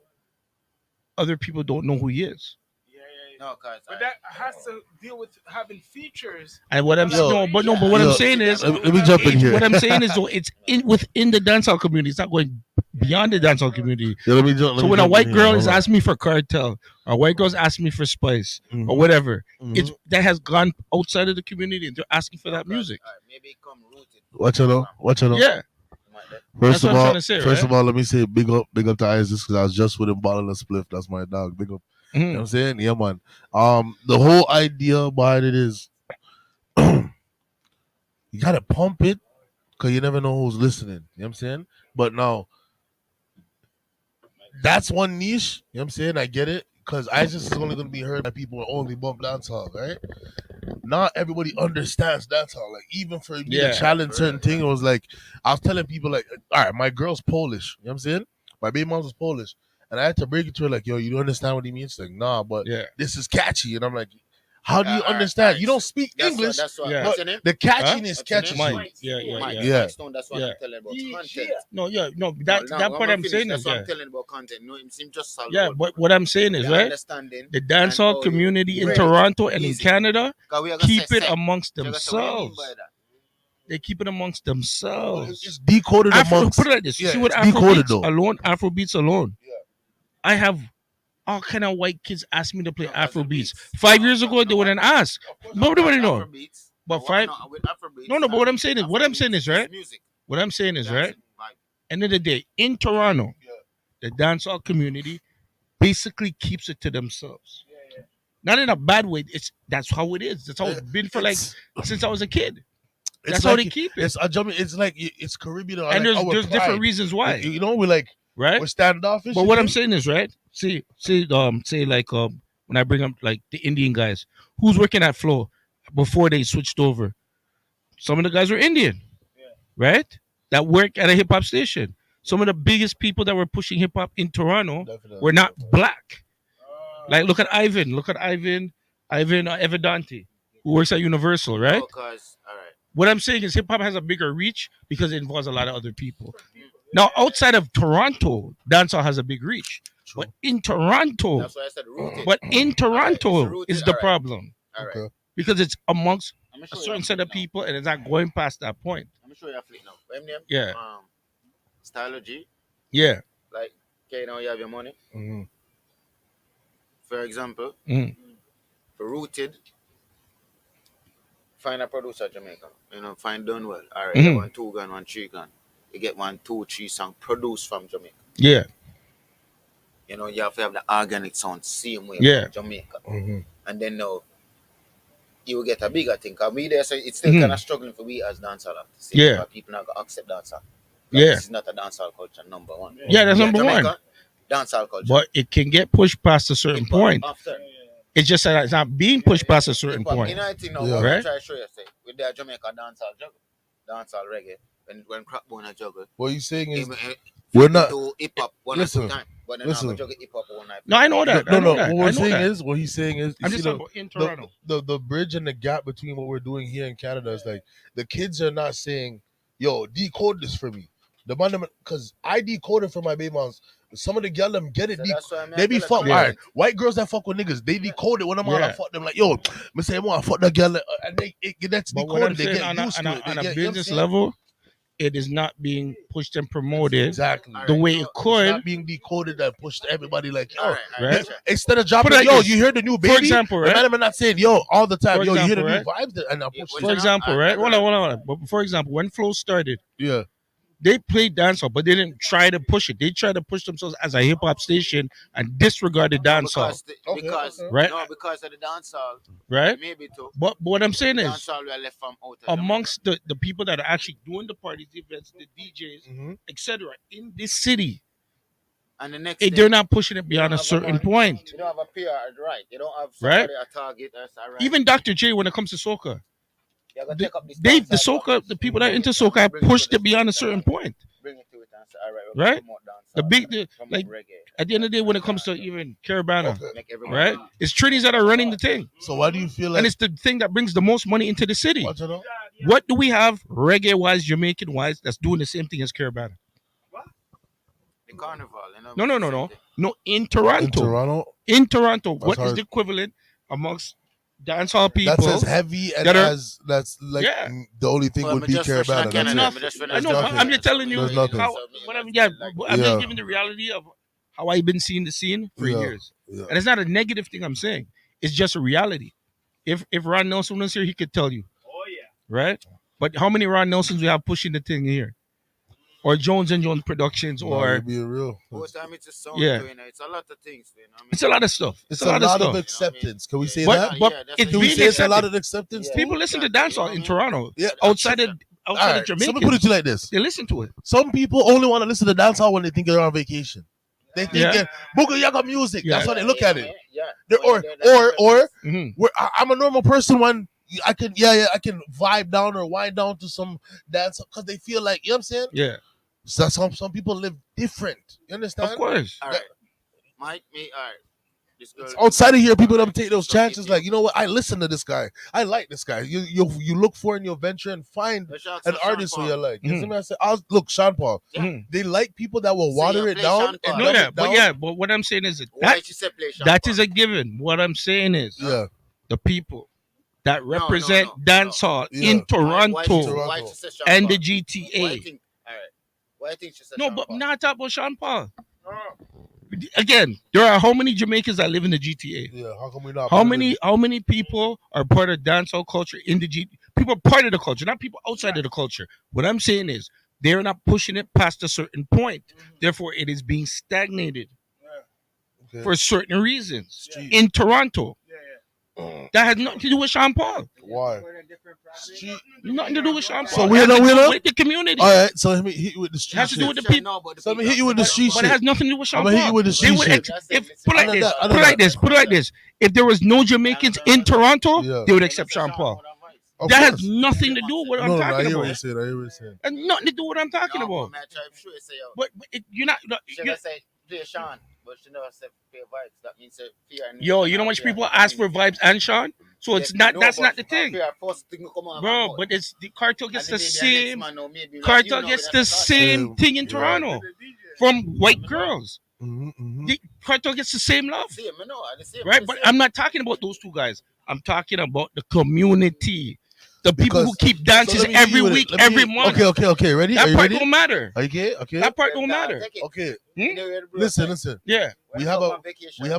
other people don't know who he is. Yeah, yeah, yeah. No, cause But that has to deal with having features. And what I'm Yo. but what I'm Yo, saying is, let me jump in here. what I'm saying is, though, it's in within the dancehall community. It's not going beyond the dancehall community. Yeah, let me jump. So when a white girl is asking me for Cartel, or a white girl's asking me for Spice, or whatever, it's that has gone outside of the community, and they're asking for that music. Maybe it come rooted. What you know? What you know? Yeah, That's what I'm trying to say, First right? of all, let me say big up to Isaac because I was just with him balling a spliff. That's my dog. Big up. You know what Mhm. I'm saying? Yeah, man. The whole idea behind it is you gotta pump it because you never know who's listening. You know what I'm saying? But now that's one niche. You know what I'm saying? I get it. Because Isis is only gonna be heard by people who only bump dancehall, right? Not everybody understands dancehall. Like even for me to Yeah. challenge certain thing, it was like I was telling people like, all right, my girl's Polish. You know what I'm saying? My baby mom's was Polish. And I had to break it to her like, yo, you don't understand what he means? She's like, nah, but Yeah. this is catchy. And I'm like, how do you All right, understand? all right. You don't speak That's English, what. Yeah. What's but your name? the catchiness What's your catches name? you. Mike. Yeah. Mike. Yeah. Yeah. Mike Stone. That's what Yeah. I'm telling about content. No, yeah, no. No, That now, that when part we I'm finish, saying that's is what yeah. I'm telling about content. No, it seems just solid. Yeah, but what I'm saying is the right. understanding The and dancehall how you community in bring Toronto and in easy. Canada 'Cause we are gonna keep say it set. amongst So that's what you mean by themselves. that. They keep it amongst It's themselves. decoded Afro, amongst. put it like this. Yeah, See what it's decoded Afrobeats though. alone, Afrobeats alone. Yeah. I have all kind of white kids ask me to play No, 'cause the Afrobeats. beats. 5 years No, ago, they wouldn't ask. Nobody know. Afrobeats. But No, five. no, with Afrobeats. No, but what I'm saying is, Afrobeats right. music. What I'm saying is, right. Dancing vibe. End of the day, in Toronto, the dancehall community basically keeps it to themselves. Not in a bad way. That's how it is. That's how it's been for like It's since I was a kid. it's That's like how they keep it. It's it's like it's Caribbean. And like there's our different pride. reasons why, You know, we're like right? we're standoffish. But you what I'm think? saying is, right? Say like when I bring up like the Indian guys, who's working at Flow before they switched over. Some of the guys were Indian, right? That work at a hip hop station. Some of the biggest people that were pushing hip hop in Toronto Definitely. were not black. Like look at Ivan. Look at Ivan Evidante, who works at Universal, right? No, 'cause all right. What I'm saying is hip hop has a bigger reach because it involves a lot of other people. Now, outside of Toronto, dancehall has a big reach. True. But in Toronto, That's why I said rooted. Toronto rooted, is the alright. problem All right. Okay. because it's amongst I'm gonna a show certain you set of people and it's not going past that point. I'm gonna show you a flick now. What name? Yeah. Stylogy. Yeah. Like, okay, now you have your money. Mhm. For example, Mhm. for rooted, find a producer Jamaica. You know, find done well. All right, Mhm. 1 2 gun, 1 3 gun. You get 1 2 3 song produced from Jamaica. Yeah. You know, you have to have the organic sound same way Yeah. from Jamaica. Mhm. And then now you will get a bigger thing. Cause we there, so it's still Mhm. kind of struggling for we as dancehall artists. Yeah. Because people not gonna accept dancehall. Yeah. This is not a dancehall culture, number one. Yeah, that's number one. Jamaica, dancehall culture. But it can get pushed past a certain Hip-hop point. After. It's just that it's not being pushed past a certain Hip-hop, point. you know, I think now, Yeah. what Right? I try to show you, say, with their Jamaica dancehall juggle, dancehall reggae, when Crackbone a juggle, What you saying is him we're not. do hip hop one Listen, at a time, but then listen. I'm juggle hip hop one night. No, I know that. I know that. What I we're know saying that. is, what he's saying is, you I'm see just talking about in Toronto. the bridge and the gap between what we're doing here in Canada is like the kids are not saying, "Yo, decode this for me." The man, because I decoded for my baby moms. Some of the girl them get it. So that's why I'm They be fuck. Yeah. Alright, white girls that fuck with niggas, they decode it when I'm all Yeah. I fuck them like, yo, me say, I want to fuck that girl, and that's But what I'm decoded. They saying get on used to it. They a get- you know what I'm business saying? level, it is not being pushed and promoted Exactly. the way it It's could. not being decoded and pushed to everybody like, yo, Right. instead of dropping, Put it like yo, this. you hear the new baby? For example, right? The man not saying, yo, all the time, For yo, you hear the example, new vibes, and I push Yeah, For it. example, I- right? I- Hold on. But for example, when Flow started, Yeah. they played dancehall, but they didn't try to push it. They tried to push themselves as a hip hop station and disregarded dancehall, Because Right. no, because of the dancehall, right? maybe too. But what I'm saying is, Dancehall we are left from out of amongst the people that are actually doing the parties, the events, the DJs, Mhm. etc., in this city, Jamaica. And the next they're thing, not pushing it beyond a have a certain man. point. you don't have a PR right. You don't have Right. somebody a target. That's all right. Even Dr. J, when it comes to soca, You gotta the, take up this they the dancehall soca, topics. the people that are into soca have pushed it beyond a certain point. Bring it to it and say, all right, we're Right? gonna promote dancehall, The big, promote like reggae. at the end of the day, when it comes to even Caravana, Okay. Make everybody right? It's Trinis that are running the thing, So why do you feel like? and it's the thing that brings the most money into the city. What you know? What do we have reggae wise, Jamaican wise, that's doing the same thing as Caravana? the carnival. You know, No, in In Toronto. Toronto, What is hard. the equivalent amongst dancehall that's people? as heavy and that are- that's like Yeah. The only thing would be Caravana. That's enough. it. I know, nothing. I'm just telling you There's nothing. how. Whatever, yeah, I'm Yeah. just giving the reality of how I've been seeing the scene for Yeah. years, Yeah. and it's not a negative thing I'm saying. It's just a reality. If Ron Nelson was here, he could tell you. Oh yeah. Right? But how many Ron Nelsons we have pushing the thing here? or Jones and Jones Productions, No, you're or being real. Both time it's a sound Yeah. too, you know. It's a lot of things, you know. I it's mean, a lot of stuff. It's It's a a lot of lot of stuff. acceptance. Can we yeah, say But that? but yeah, that's it's what Can we being say it's a lot accepted. of acceptance Yeah. too? People listen to Exactly, you know dancehall what I in mean? Toronto. Yeah. Outside of Accepted. All outside of right. So let me Jamaica, put it to you like this: they listen to it. some people only want to listen to dancehall when they think they're on vacation. They think Yeah. it boogie yaga music. Yeah. That's how they look at it. Yeah. They're, When or you're there, that's or different or hmm I'm a normal person when I can I can vibe down or wind down to some dance because they feel like, you know what I'm saying. Yeah. So some people live different. You Of understand? course. All That- right. Mike, me, all right. This girl. Outside of here, people don't take those So if chances. Like, you know what? I listen to this guy. I like this guy. You look for and you'll venture and find Let's ask an for Sean artist who Paul. you like. You see Mhm. me? I said, look, Sean Paul. Yeah. Mhm. They like people that will See, water you it play down Sean and Paul. No, dumb yeah, it but down. yeah, but what I'm saying is Why that she say play Sean that Paul? is a given. What I'm saying is Yeah, the people that No, represent no. dancehall Yeah. in Why Toronto Toronto. she say Sean and Paul? the GTA. Why you think? All right. Why you think she said No, Sean but Paul? not talk about Sean Paul. Again, there are how many Jamaicans that live in the GTA? Yeah. How come we not? How put it in- many people are part of dancehall culture in the People are part of the culture, not people outside of the culture. What I'm saying is they're not pushing it past a certain point. Therefore, it is being stagnated Okay. for certain reasons Street. in Toronto. Mm. That has nothing to do with Sean Paul. Why? Street. Nothing to do with Sean Paul. So It we're has to not do winner? with the community. All right. So let me hit you with the It street has to do shit. with the people. No, but the So let me people hit you with the accept street But it shit. has nothing to do with Sean I'ma Paul. hit you with the They street would shit. put it like I know this. that, I know Put it like that. this. Put it like this. If there was no Jamaicans in Toronto, Yeah. they would accept Sean Paul. Of That has course. nothing to do with what I'm No, I talking hear what you're about. saying. I hear what you're saying. And nothing to do with what I'm talking No, about. but man, try to show you say yo. But you're not. She never say play Sean, but she never say play vibes. That means say fear and Yo, you know how much people ask for vibes and Sean? So it's not. That's not the thing, First thing come out bro. But it's the cartel gets the same. Cartel gets the Same. same thing in Yeah. Toronto from white girls. Mm-hmm. The cartel gets the same love, Same, I know, the same. right? But I'm not talking about those two guys. I'm talking about the community, the people who keep dances every week, every month. Okay. Ready? Are That you part ready? don't matter. Okay. That part don't matter. Okay. Hmm? Listen. Yeah, We have a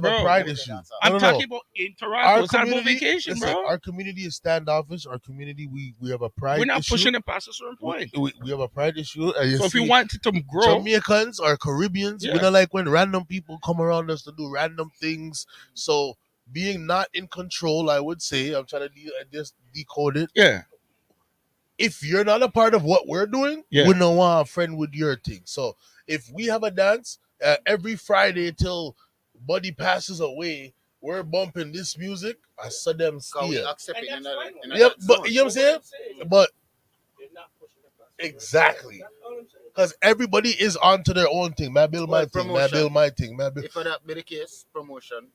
Bro. pride issue. I'm No. talking about in Toronto. Our It's not about community, vacation, listen, bro. our community is standoffish. Our community, we have a pride We're not issue. pushing it past a certain point. We have a pride issue. And So if you see, want it to grow, Jamaicans or Caribbeans, we Yeah. don't like when random people come around us to do random things. So being not in control, I would say, I'm trying to just decode it. yeah, If you're not a part of what we're doing, Yeah. we don't want a friend with your thing. So if we have a dance every Friday till Buddy passes away, we're bumping this music. I saw them steer. Yep, but you know what I'm saying? But exactly. Because everybody is onto their own thing. Man, build my thing. Man, build my thing. Man, build. If that be the case, promotion.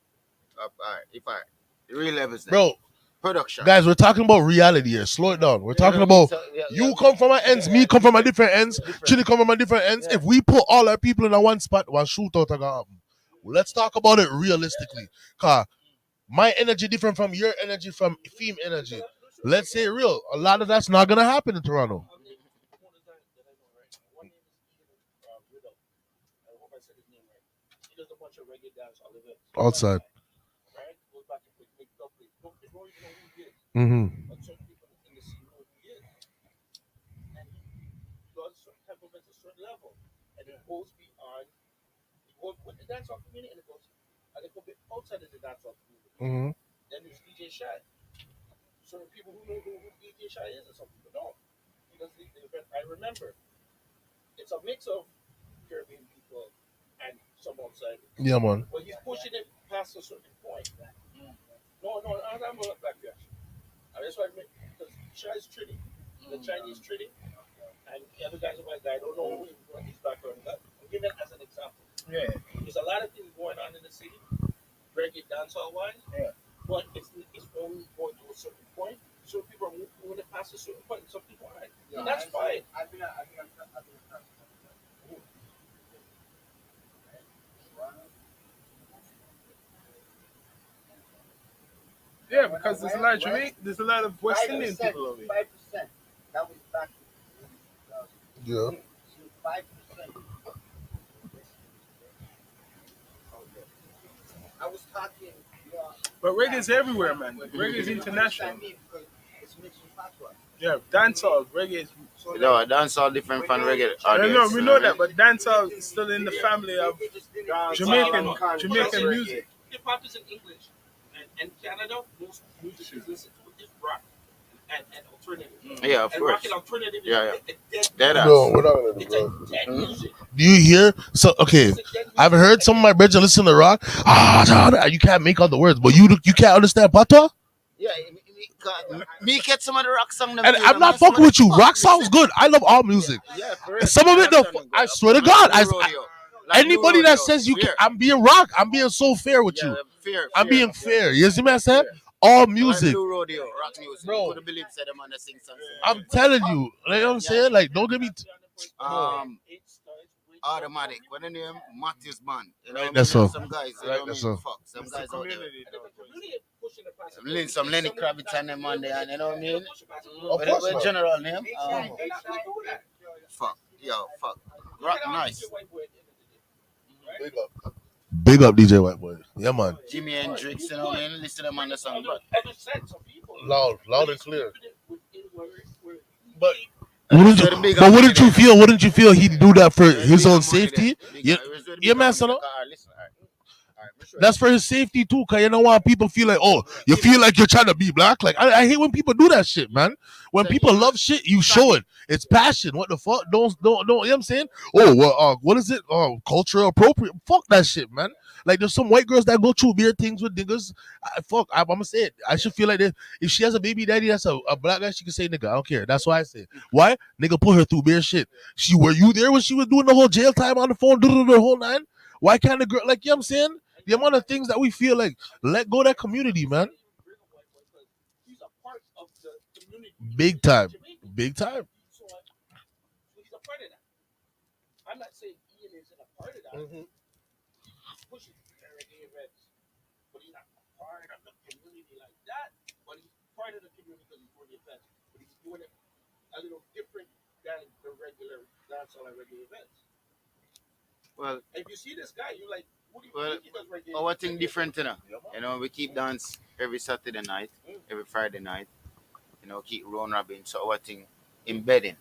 The real levels. Bro, production. guys, we're talking about reality here. Slow it down. We're talking about you come from my ends, me come from my different ends, Chili come from my different ends. If we put all our people in a one spot, one shootout are gonna happen. Let's talk about it realistically. Cause my energy different from your energy from Theme energy. Let's say real. A lot of that's not gonna happen in Toronto. Outside. Mm-hmm. Mm-hmm. Then there's DJ Shy. Certain people who know who DJ Shy is, and some people don't. Because I remember, it's a mix of Caribbean people and some outside. Yeah, man. But he's pushing it past a certain point. No, I'm not back there. And that's why because Shy's Trini, the Chinese Trini, and the other guy's a white guy. I don't know what his background is. I'm giving that as an example. Yeah. There's a lot of things going on in the city, reggae dancehall wise. Yeah. But it's only going to a certain point. Some people are moving it past a certain point, and some people aren't. Yeah, and that's fine. Yeah, because there's a lot of there's a lot of West Indian people over here. 5%. That was back. Yeah. 5%. I was talking. But reggae's everywhere, man. Reggae's international. It's mixed with patois. Yeah, dancehall, reggae. No, dance all different from reggae No, no, audience. we You know know what I that, mean? but dancehall is still in the family of Jamaican music. Hip hop is in English, and Canada, most music is listened to is rock and alternative. Yeah, of And rock course. and alternative is Yeah, yeah. a dead Dead music. No, ass. we're not gonna do It's a that. dead music. Do you hear? So okay, I've heard some of my brothers listen to rock. You can't make out the words, but you can't understand patois. Yeah, me get some of the rock song. And I'm not fucking with you. Rock sounds good. I love all music. Yeah, for real. And some of it, though, I swear to God, anybody that says you can, Fear. I'm being rock. I'm being so fair with Yeah, you. fear. I'm being fear. fair. You see what I said? All Like music. Blue Rodeo, rock music. Bro. Couldn't believe said them on the sing song. I'm telling you. You know what I'm saying? Like, don't get me. Automatic. What the name? Matthews Band. You know, That's so. some guys. You Right, know what I that's mean? so. Fuck. Some guys out there. Community Some Lenny Kravitz and them on there. You know what I mean? Of course What not. general name? Fuck. Yo, fuck. Rock nice. Big up DJ White Boy. Yeah, man. Jimi Hendrix, you know what I mean? Listen to them on the song, but Loud and clear. But Wouldn't you feel? Wouldn't you feel he'd do that for his own safety? Yeah, man, son. That's for his safety too, cause you don't want people feel like, oh, you feel like you're trying to be black. Like I hate when people do that shit, man. When people love shit, you show it. It's passion. What the fuck? Don't. You know what I'm saying? Oh, well, what is it? Oh, cultural appropriate. Fuck that shit, man. Like there's some white girls that go through weird things with niggas. I'm gonna say it. I should feel like this. If she has a baby daddy that's a black guy, she can say nigga. I don't care. That's why I say. Why? Nigga put her through weird shit. Were you there when she was doing the whole jail time on the phone, the whole nine? Why can't the girl, like, you know what I'm saying? The amount of things that we feel like, let go of that community, man. he's a part of the community. Big time. Big time. So he's a part of that. I'm not saying Ian isn't a part of that. He's pushing reggae events, but he's not a part of the community like that. But he's part of the community because he's doing the events. But he's doing it a little different than the regular dancehall and reggae events. well, And if you see this guy, you're like, what do you Well, think he does reggae? our thing different, you know. You know, we keep dance every Saturday night, every Friday night. You know, keep round robin. So our thing embedding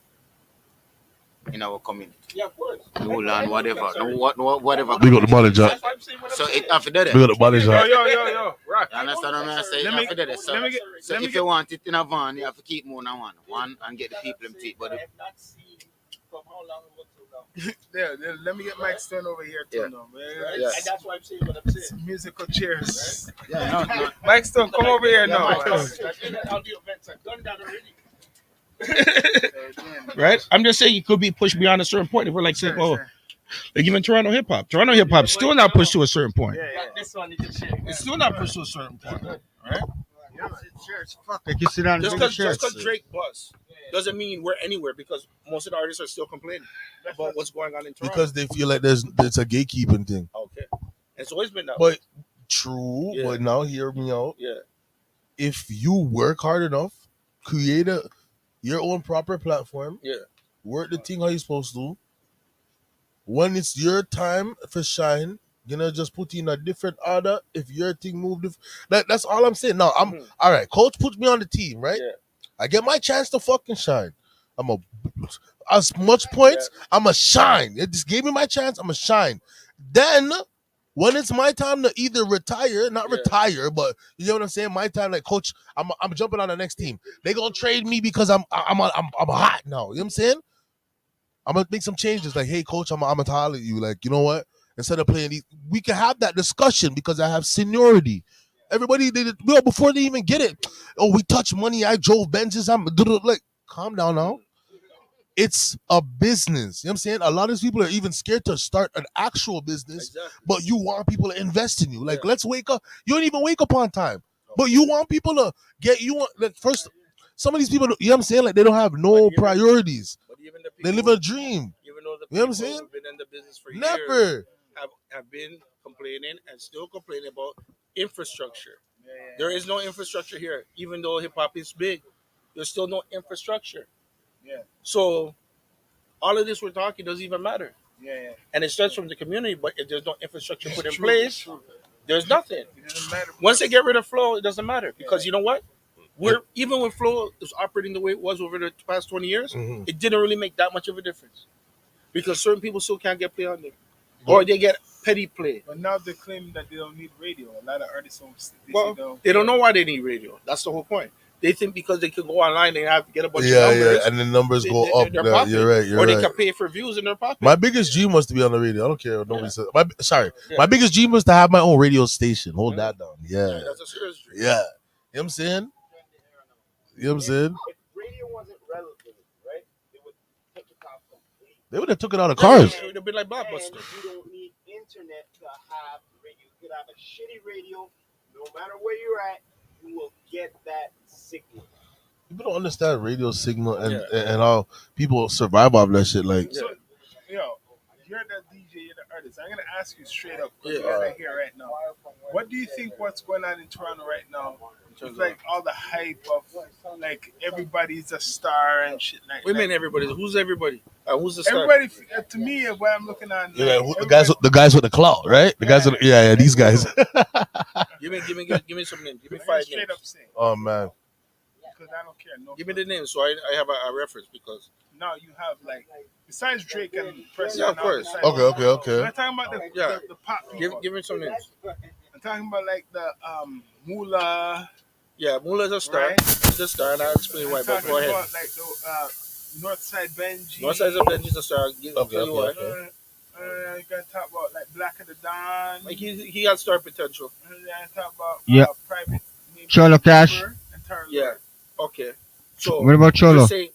in our community. Yeah, of course. No land, whatever. Whatever. Big up the money, Jack. That's why I'm saying what I'm So saying. it after that. Big up the money, Yo, Jack. yo, rock. You understand what I'm saying? Let me- After that. So, let me get- so let me if get- you want it in a van, you have to keep more than one and get the people them teeth. But I have not seen from how long ago till now. Yeah, let me get Mike Stone over here too, Yeah. now, man. Yeah. And that's why I'm saying what I'm saying. It's musical chairs. yeah, no. Mike Stone, come over here now. All the events are done that already. Right? I'm just saying you could be pushed beyond a certain point. If we're like saying, oh, like even Toronto hip hop. Toronto hip hop still not pushed to a certain point. This one you can share. It's still not pushed to a certain point. Right? Like you sit down and Just drink because shirts. Drake buzz doesn't mean we're anywhere because most of the artists are still complaining about what's going on in Toronto. Because they feel like it's a gatekeeping thing. Okay. It's always been that. But true, Yeah. but now hear me out. Yeah. If you work hard enough, create your own proper platform, Yeah. work the thing how you're supposed to. When it's your time for shine, just put in a different order. If your thing moved, that's all I'm saying. Now all right. Coach puts me on the team, right? Yeah. I get my chance to fucking shine. As much points. I'm a shine. It just gave me my chance. I'm a shine. Then when it's my time to either retire, not Yeah. retire, but you know what I'm saying. My time, like coach, I'm jumping on the next team. They gonna trade me because I'm hot now. You know what I'm saying? I'm gonna make some changes. Like, hey, coach, I'm gonna holler at you. Like, you know what? Instead of playing these, we can have that discussion because I have seniority. Everybody did it before they even get it. Oh, we touch money. I drove Benzes. I'm like, calm down now. It's a business. You know what I'm saying? A lot of these people are even scared to start an actual business, Exactly. but you want people to invest in you. Like, let's wake up. You don't even wake up on time, but you want people to get you. Like, first, some of these people, you know what I'm saying? Like, they don't have no priorities. But even the They people, live a dream. even though the You know what I'm people saying? who've been in the business for years Never. have been complaining and still complaining about infrastructure. There is no infrastructure here. Even though hip hop is big, there's still no infrastructure. Yeah. So all of this we're talking doesn't even matter. Yeah. And it starts from the community, but if there's no infrastructure put in True, place, true. there's nothing. It doesn't matter. Once they get rid of flow, it doesn't matter. Because you know what? Where even when Flow is operating the way it was over the past 20 years, Mhm. it didn't really make that much of a difference because certain people still can't get play on there, or they get petty play. But now they're claiming that they don't need radio. A lot of artists don't. Well, they don't know why they need radio. That's the whole point. They think because they can go online, they have to get a bunch of Yeah, numbers. and the numbers go up. They're Yeah, popping. you're right. You're or they right. can pay for views in their pocket. My biggest dream was to be on the radio. I don't care what nobody says. Sorry. Yeah. My biggest dream was to have my own radio station. Hold that down. Yeah. That's a serious dream. Yeah. You know what I'm saying? You know what I'm saying? If radio wasn't relevant, right, they would take it off completely. They would have took it out of cars. It would have been like And Blockbuster. you don't need internet to have radio. You could have a shitty radio, no matter where you're at, you will get that signal. People don't understand radio signal and Yeah. and how people survive off that shit. Like, So, yo, you're the DJ, you're the artist. I'm gonna ask you straight up. 'Cause Yeah. you're not here right now. What do you think? What's going on in Toronto right now? It's like all the hype of like everybody's a star and shit like We that. mean everybody. Who's everybody? Who's the star? Everybody, to me, what I'm looking on, yeah, like, the guys with the clout, right? The guys with these guys. Give me some names. Give me I'm 5 straight names. up saying, Oh man. because I don't care. No, Give me the names so I have a reference because now you have like besides Drake and Preston. Yeah, of course. Okay. I'm talking about the pop people. give me some names. I'm talking about like the Moolah. Yeah, Mula's a star. Right. He's a star, and I'll explain why. I'm But talking go ahead. about like the Northside Benji. Northside's of Benji's a star. I'll tell you why. You gotta talk about like Black of the Dawn. Like he has star potential. You gotta talk about Yeah. Private. Name Cholo Cash. and Turn Yeah. Lord. Okay. So What about you're Cholo? saying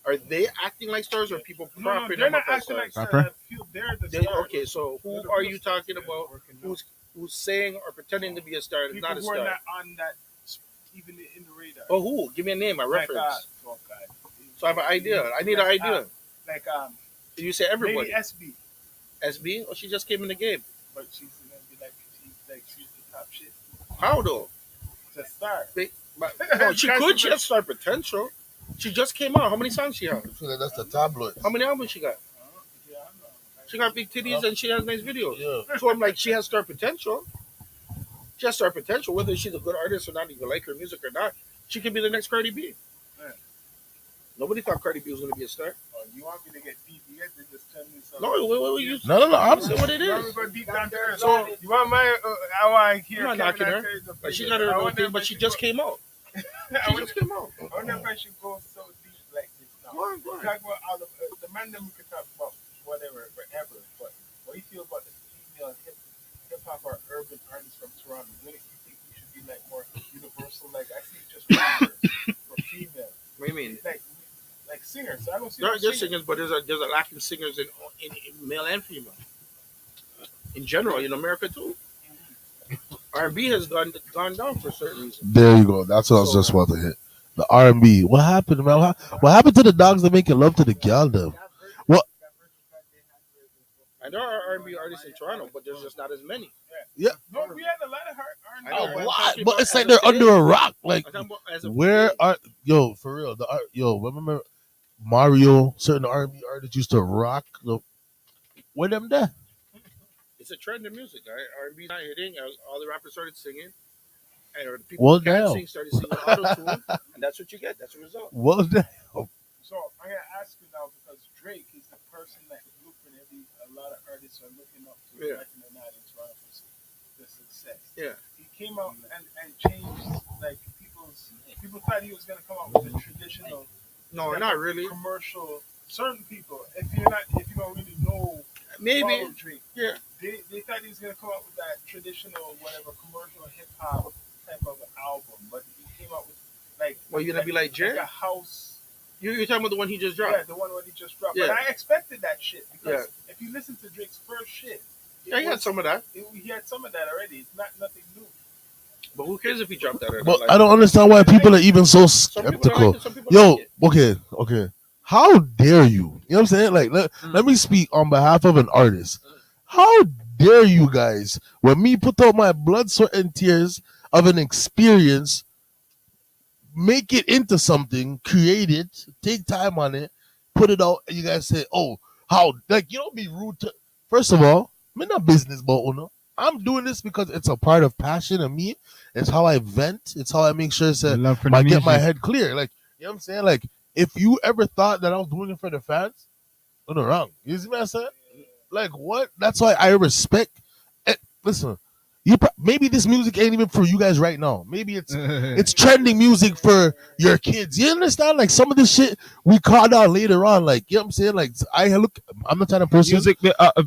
are they acting like stars or people No, propping they're them up not as acting like stars? stars. Rapper? I feel they're the They- stars. okay, so They're who the are real you stars. talking about? Who's saying or pretending to be a star and is People not a who are star? not on that, even in the radar. Oh, who? Give me a name, a Like, reference. oh God. So I have an idea. I need an idea. Like You say everybody. maybe SB, SB? Oh, she just came in the game. but she's gonna be like she's the top shit. How though? It's a star. But, no, she could. She has star potential. She just came out. How many songs she has? That's the tabloid. How many albums she got? Yeah, I know. She got big titties and she has nice videos. Yeah. So I'm like, she has star potential. She has star potential. Whether she's a good artist or not, you like her music or not, she could be the next Cardi B. Yeah. Nobody thought Cardi B was going to be a star. Oh, you want me to get deep? You guys just tell me something. No, wait, you No. I'm saying what it You want me is. to go deep down to earth? So you want my? I want to hear. I'm not knocking her. But she got her own thing, but she just came out. She just came out. I wonder if I should go so deep like this now. Go on. Talk about all the man that we could talk about whatever forever, but what do you feel about the female hip hop or urban artists from Toronto? Do you think we should be like more universal? Like I see just rappers for female, What do you mean? like singers. I don't see There no are singers, but there's a lack of singers in male and female. In general, in America too. R&B has gone down for certain reasons. There you go. That's what I was just about to hit. The R&B. What happened, man? What happened to the dogs that making love to the gal, though? And there are R&B artists in Toronto, but there's just not as many. No, we had a lot of I know, R&B. but I'm A lot, talking but about it's like as they're of today. under a rock. Like, I'm talking about as of where today. are for real? Remember Mario? Certain R&B artists used to rock. Where them there? It's a trend in music. R&B not hitting. All the rappers started singing, and the people Well, who can't damn. sing started singing auto-tune, and that's what you get. That's the result. Well, damn. So I'm gonna ask you now because Drake is the person that blueprint a lot of artists are looking up to, Yeah. like in the night in Toronto for the success. Yeah. He came out and changed like people thought he was gonna come out with a traditional No, type not of really. commercial. Certain people, if you don't really know Maybe. follow Drake, Yeah. they thought he was gonna come out with that traditional whatever commercial hip hop type of album, but he came out with like Well, you gonna be like Jay? a house. You're talking about the one he just dropped. Yeah, the one where he just dropped. Yeah. But I expected that shit because if you listen to Drake's first shit, Yeah, he had some of that. he had some of that already. It's not nothing new. But who cares if he dropped that or not? But Like, I don't understand why people are even so some people don't skeptical. like it, some people don't like it. Okay. How dare you? You know what I'm saying? Like, let me speak on behalf of an artist. How dare you guys, when me put out my blood, sweat, and tears of an experience, make it into something, create it, take time on it, put it out, and you guys say, oh, how? Like, you don't be rude to. First of all, I'm not business about uno. I'm doing this because it's a part of passion of me. It's how I vent. It's how I make sure The that love for the I get my music. head clear. Like, you know what I'm saying? Like, if you ever thought that I was doing it for the fans, no, wrong. You see what I'm saying? Like, what? That's why I respect. Listen, maybe this music ain't even for you guys right now. Maybe it's trending music for your kids. You understand? Like some of this shit we caught out later on. Like, you know what I'm saying? Like, I'm the kind of person. Music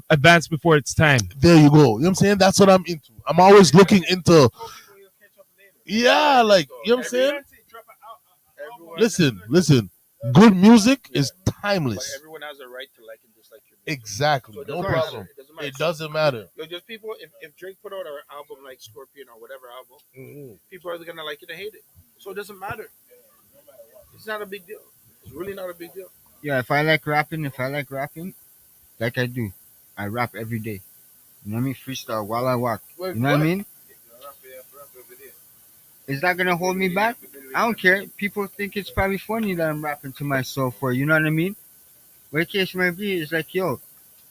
advanced before its time. There you go. You know what I'm saying? That's what I'm into. I'm always looking into. Yeah, like, you know what I'm saying? Listen. Good music is But timeless. everyone has a right to like and dislike your music. Exactly. So it No doesn't matter. problem. It doesn't matter. It doesn't matter. Yo, just people. If Drake put out an album like Scorpion or whatever album, people are either gonna like it or hate it. So it doesn't matter. It's not a big deal. It's really not a big deal. Yeah, if I like rapping, like I do, I rap every day. You know what I mean? Freestyle while I walk. Wait, You know what I mean? Is that gonna hold me back? I don't care. People think it's probably funny that I'm rapping to myself, or you know what I mean? What the case may be, is like, yo,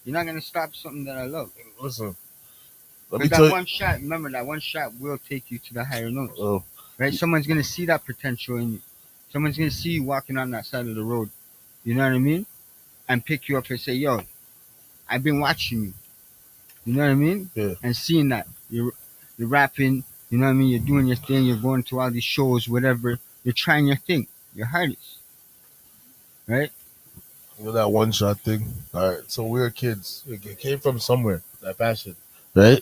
you're not gonna stop something that I love. Listen, let me Because tell that you. one shot, remember that one shot will take you to the higher notes, Oh, right? Someone's gonna see that potential in you. Someone's gonna see you walking on that side of the road. You know what I mean? And pick you up and say, yo, I've been watching you. You know what I mean? yeah. And seeing that you're rapping, you know what I mean? You're doing your thing. You're going to all these shows, whatever. You're trying your thing, your hardest, right? You know that one shot thing? All right. So we were kids. It came from somewhere, that passion. Right?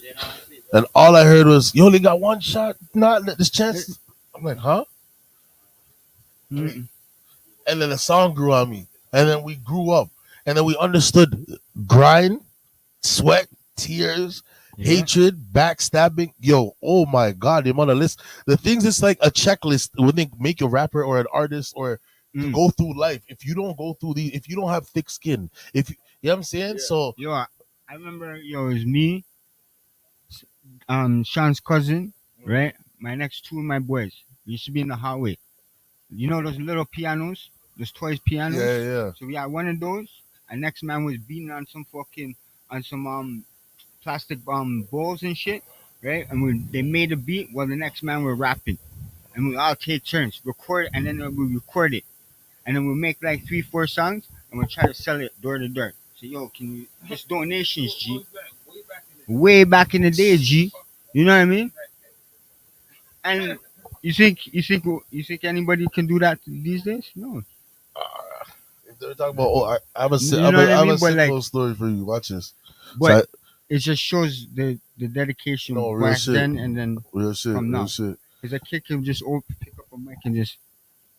And all I heard was, you only got one shot, not this chance. I'm like, huh? Mm. And then the song grew on me. And then we grew up. And then we understood grind, sweat, tears, Yeah. hatred, backstabbing. Yo, oh my God, the amount of list. The things, it's like a checklist when they make a rapper or an artist or to Mm. go through life. If you don't go through these, if you don't have thick skin, if you know what I'm saying? So Yo, I remember, yo, it was me, Sean's cousin, right? My next two of my boys. We used to be in the hallway. You know those little pianos, those toys pianos. yeah. So we had one of those. And next man was beating on some plastic bowls and shit, right? And they made a beat while the next man were rapping, and we all take turns, record, and then we record it, and then we make like 3-4 songs, and we'll try to sell it door to door. So yo, can you just donations, G? Way back in the day, G. You know what I mean? And you think anybody can do that these days? No. If they're talking about, I have a, You I know have what I a mean? But simple like, story for you. Watch this. So but it just shows the dedication no, real back shit. then and then Real shit. from now. Real shit. Because a kid can just pick up a mic and just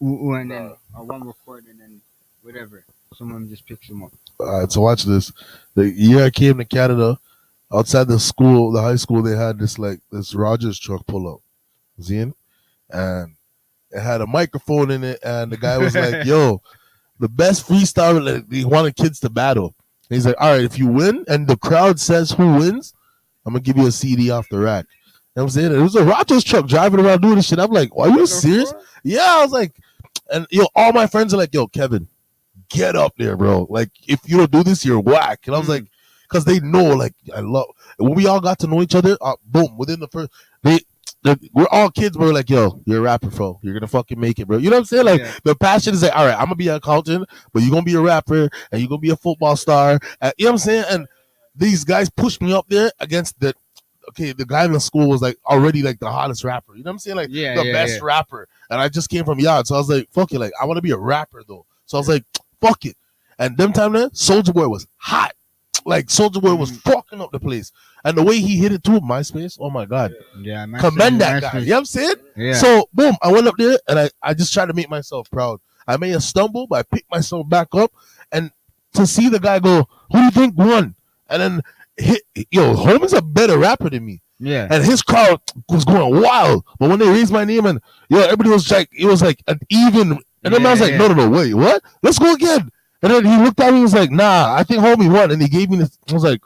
ooh, and then one record and then whatever. Someone just picks them up. All right, so watch this. The year I came to Canada, outside the school, the high school, they had this Rogers truck pull up. Seeing? And it had a microphone in it, and the guy was like, yo, the best freestyle, like, he wanted kids to battle. And he's like, all right, if you win and the crowd says who wins, I'm gonna give you a CD off the rack. You know what I'm saying? It was a Rogers truck driving around doing this shit. I'm like, are you serious? Yeah, I was like, and all my friends are like, yo, Kevin, get up there, bro. Like, if you don't do this, you're whack. And I was like, because they know, like, I love, when we all got to know each other, boom, within the first, we're all kids, but we're like, yo, you're a rapper, bro. You're gonna fucking make it, bro. You know what I'm saying? Like, the passion is like, all right, I'm gonna be an accountant, but you're gonna be a rapper, and you're gonna be a football star. You know what I'm saying? And these guys pushed me up there against the guy in the school was like already like the hottest rapper. You know what I'm saying? Like the best rapper. And I just came from Yard. So I was like, fuck it. Like, I want to be a rapper though. So I was like, fuck it. And them time there, Soulja Boy was hot. Like, Soulja Boy was fucking up the place. And the way he hit it too, MySpace, oh my God. Yeah, Commend that guy. You know what I'm saying? Yeah. So, boom, I went up there and I just tried to make myself proud. I may have stumbled, but I picked myself back up. And to see the guy go, who do you think won? And then, Home is a better rapper than me. Yeah. And his crowd was going wild. But when they raised my name and, everybody was like, it was like an even. And then I was like, no, wait, what? Let's go again. And then he looked at me and was like, nah, I think Homie won. And he gave me this. I was like,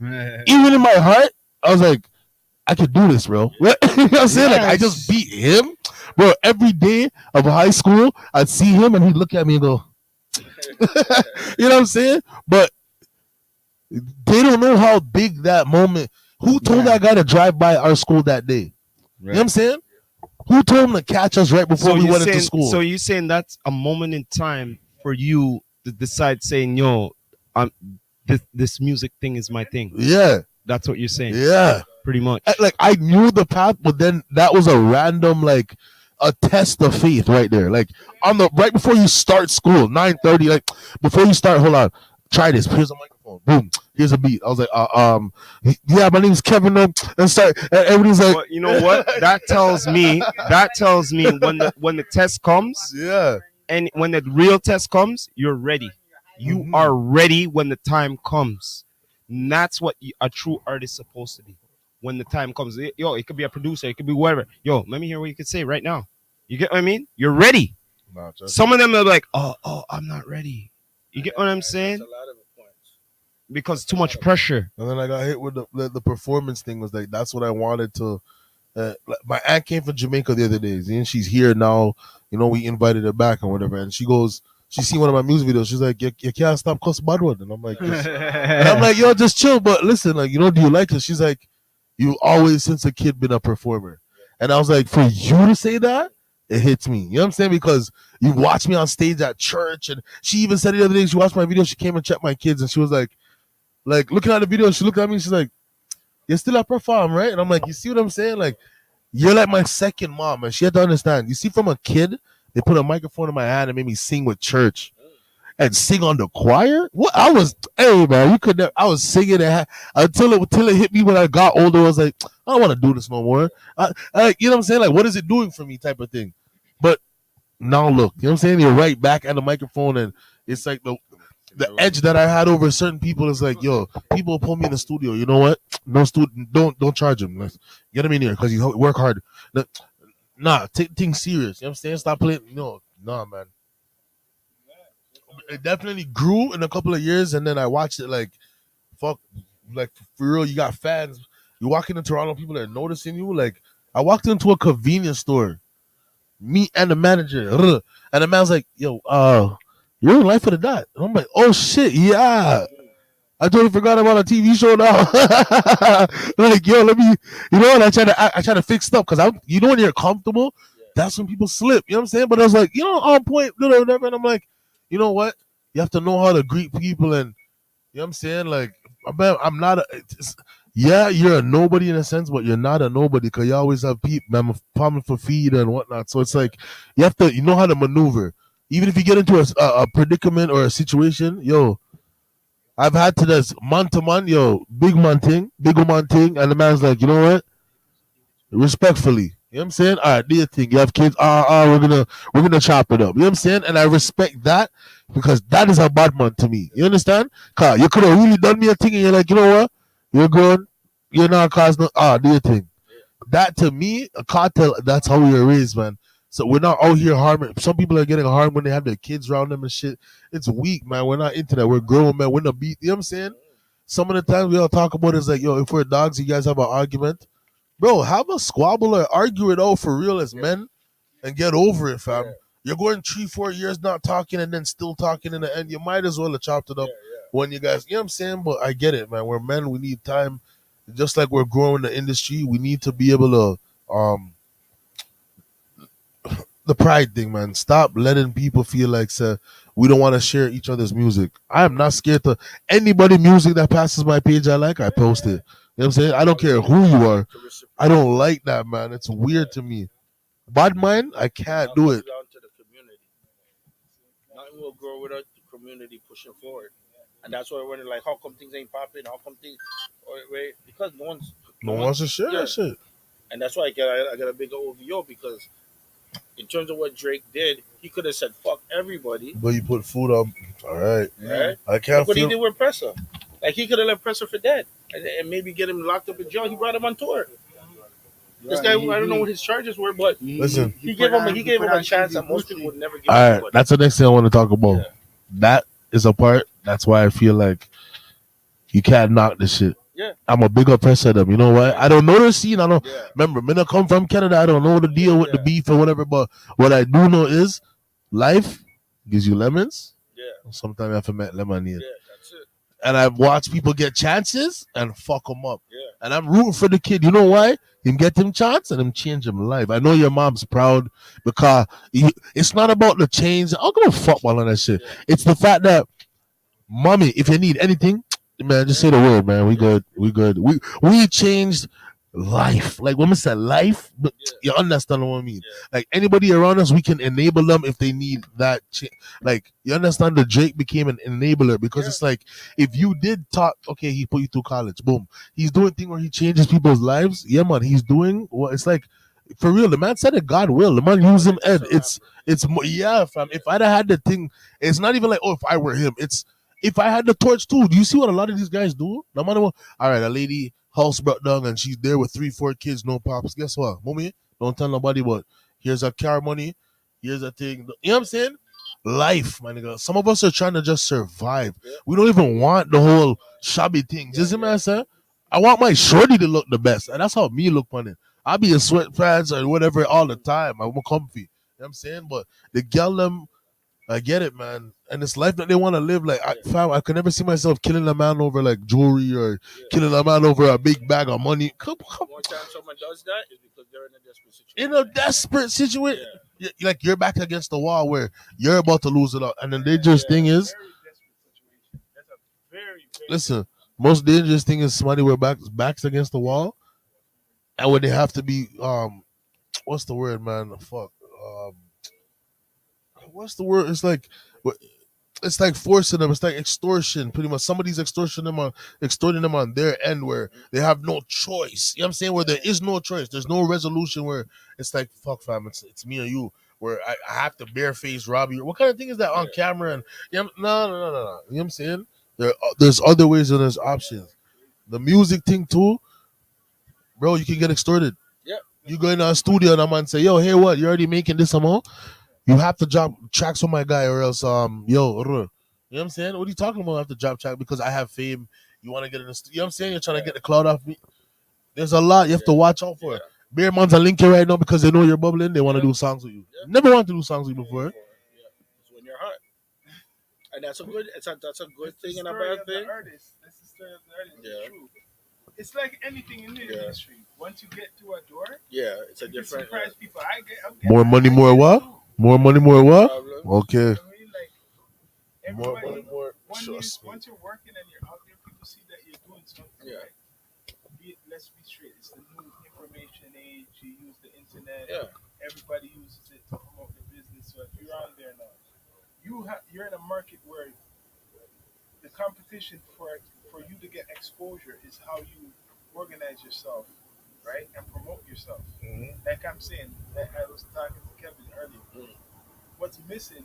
even in my heart, I was like, I could do this, bro. You know what I'm saying? Like, I just beat him. Bro, every day of high school, I'd see him and he'd look at me and go, you know what I'm saying? But they don't know how big that moment, Who told Yeah. that guy to drive by our school that day? You know what I'm saying? Who told him to catch us right before So we you went into saying school? so you saying that's a moment in time for you to decide saying, yo, I'm this music thing is my thing. Yeah, That's what you're saying, yeah. pretty much. Like I knew the path, but then that was a random like a test of faith right there. Like on the right before you start school, 9:30. Like before you start, hold on, try this. Here's a microphone. Boom. Here's a beat. I was like, yeah, my name's Kevin. And start. And everybody's like, But you know what? That tells me when the test comes, yeah, and when the real test comes, you're ready. You Mhm. are ready when the time comes. And that's what a true artist is supposed to be. When the time comes, yo, it could be a producer, it could be whatever. Yo, let me hear what you could say right now. You get what I mean? You're ready. Nah, Some of them are like, oh, I'm not ready. You get what I'm saying? That's a lot of the points. Because too much pressure. And then I got hit with the performance thing. Was like that's what I wanted to. Like, my aunt came from Jamaica the other days, and she's here now. You know, we invited her back and whatever. And she goes, she seen one of my music videos. She's like, you can't stop cuss bad one. And I'm like, and I'm like, yo, just chill. But listen, like, you know, do you like it? She's like, you always since a kid been a performer. And I was like, for you to say that, it hits me. You know what I'm saying? Because you watched me on stage at church, and she even said the other day she watched my video. She came and checked my kids, and she was like looking at the video. She looked at me. And she's like, "You still at perform, right?" And I'm like, "You see what I'm saying? Like, you're like my second mom." And she had to understand. You see, from a kid, they put a microphone in my hand and made me sing with church and sing on the choir. What I was, hey man, you could never. I was singing until it hit me when I got older. I was like, I don't want to do this no more. You know what I'm saying? Like, what is it doing for me, type of thing. But now look, you know what I'm saying? You're right back at the microphone, and it's like the edge that I had over certain people is like, yo, people pull me in the studio. You know what? No student, don't charge them. Let's get them in here because you work hard. Nah, take things serious. You know what I'm saying? Stop playing. No, nah, man. It definitely grew in a couple of years, and then I watched it like, fuck, like for real. You got fans. You walk into Toronto, people are noticing you. Like, I walked into a convenience store, me and the manager, and the man's like, yo, you're in Life of the Dot. And I'm like, oh shit, yeah. I totally forgot about a TV show now. Like, yo, let me, you know, and I try to fix stuff because you know, when you're comfortable, that's when people slip. You know what I'm saying? But I was like, you know, on point, whatever. And I'm like, you know what? You have to know how to greet people, and you know what I'm saying? Like, I'm not yeah, you're a nobody in a sense, but you're not a nobody because you always have people, man, problem for feed and whatnot. So it's like you know how to maneuver. Even if you get into a predicament or a situation, yo, I've had to this month to month, yo, big man thing, and the man's like, you know what? Respectfully. You know what I'm saying? All right, do your thing. You have kids. We're gonna chop it up. You know what I'm saying? And I respect that because that is a bad man to me. You understand? Cause you could have really done me a thing, and you're like, you know what? You're good. You're not causing. Do your thing. That to me, a cartel. That's how we were raised, man. So we're not out here harming. Some people are getting harmed when they have their kids around them and shit. It's weak, man. We're not into that. We're grown, man. We're not beat. You know what I'm saying? Some of the times we all talk about is like, yo, if we're dogs, you guys have an argument. Bro, have a squabble or argue it out for real as men and get over it, fam. You're going 3-4 years not talking and then still talking in the end. You might as well have chopped it up when you guys, you know what I'm saying? But I get it, man. We're men. We need time. Just like we're growing the industry, we need to be able to, the pride thing, man. Stop letting people feel like we don't want to share each other's music. I am not scared to anybody music that passes my page. I post it. You know what I'm saying? I don't care who you are. I don't like that, man. It's weird to me. Bad mind, I can't do it. Down to the community. Nothing will grow without the community pushing forward. And that's why we're like, how come things ain't popping? How come things, right? Because No one wants to share that shit. And that's why I got a big OVO because in terms of what Drake did, he could have said fuck everybody. But you put food up. All right. Right? I can't What he feel. did with Presser. Like he could have left Presser for dead and maybe get him locked up in jail. He brought him on tour. This guy, I don't know what his charges were, but Listen. he gave him a chance that most people would never give. All right. Anybody. That's the next thing I want to talk about. Yeah. That is a part. That's why I feel like you can't knock this shit. Yeah. I'm a big oppressor of them. You know what? I don't know the scene. I don't remember. Me not come from Canada. I don't know the deal with the beef or whatever. But what I do know is life gives you lemons. Yeah. Sometimes you have to make lemonade. Yeah, that's it. and I've watched people get chances and fuck them up. Yeah. And I'm rooting for the kid. You know why? Him get him chance and him change him life. I know your mom's proud because it's not about the change. I'll go fuck all of that shit. Yeah. It's the fact that, mommy, if you need anything, man, just say the word, man. We good. We good. We changed life. Like when we say life, but Yeah. you understand what I mean? Yeah. Like anybody around us, we can enable them if they need that. Like you understand, the Drake became an enabler because Yeah. it's like if you did talk, okay, he put you through college, boom, he's doing thing where he changes people's lives. Yeah, man, he's doing what it's like. For real, the man said it. God will. The man used him. Ed. Yeah, fam. If I'd have had the thing, it's not even like, oh, if I were him, it's if I had the torch too. Do you see what a lot of these guys do? No matter what. All right, a lady house brought down and she's there with 3, 4 kids, no pops. Guess what, mommy? Don't tell nobody. But here's a car money. Here's a thing. You know what I'm saying? Life, my nigga. Some of us are trying to just survive. Yeah. We don't even want the whole shabby thing. Just Yeah, man, sir. I want my shorty to look the best, and that's how me look on it. I be in sweatpants or whatever all the time. I'm comfy. You know what I'm saying? But the girl them, I get it, man. And it's life that they want to live. Like, fam, I could never see myself killing a man over like jewelry or killing a man over a big bag of money. Come. One time someone does that is because they're in a desperate situation. In a desperate situation, Yeah. like you're back against the wall where you're about to lose it all. And the dangerous thing is, Very desperate situation. That's a very listen, most dangerous thing is somebody where backs against the wall, and when they have to be what's the word, man? Fuck. What's the word? It's like forcing them. It's like extortion, pretty much. Somebody's extorting them on their end where they have no choice. You know what I'm saying? Where there is no choice. There's no resolution where it's like, fuck fam, it's me or you. Where I have to bareface rob you. What kind of thing is that on camera? And no. You know what I'm saying? There's other ways and there's options. The music thing too, bro, you can get extorted. Yeah. You go in a studio and a man say, yo, hey, what? You already making this amount? You have to drop tracks on my guy or else, you know what I'm saying? What are you talking about? I have to drop track because I have fame. You want to get in the you know what I'm saying? You're trying to get the cloud off me. There's a lot you have to watch out for. Bear Man's a link here right now because they know you're bubbling. They want to do songs with you. Never want to do songs with you before. It's when you're hot. And that's a good thing and a bad thing. That's the story of the artist. Yeah. It's true. It's like anything in the industry. Once you get to a door, Yeah, it's a you can different surprise people. More money, more what? More money, more what? problem. Okay. I mean, like More everybody, money, more. once you're working and you're out there, people see that you're doing something. Yeah. Right? Let's be straight. It's the new information age. You use the internet. Yeah. Everybody uses it to promote their business. So if you're on there now, you're in a market where the competition for you to get exposure is how you organize yourself, right, and promote yourself. Like I'm saying, like I was talking to Kevin earlier. What's missing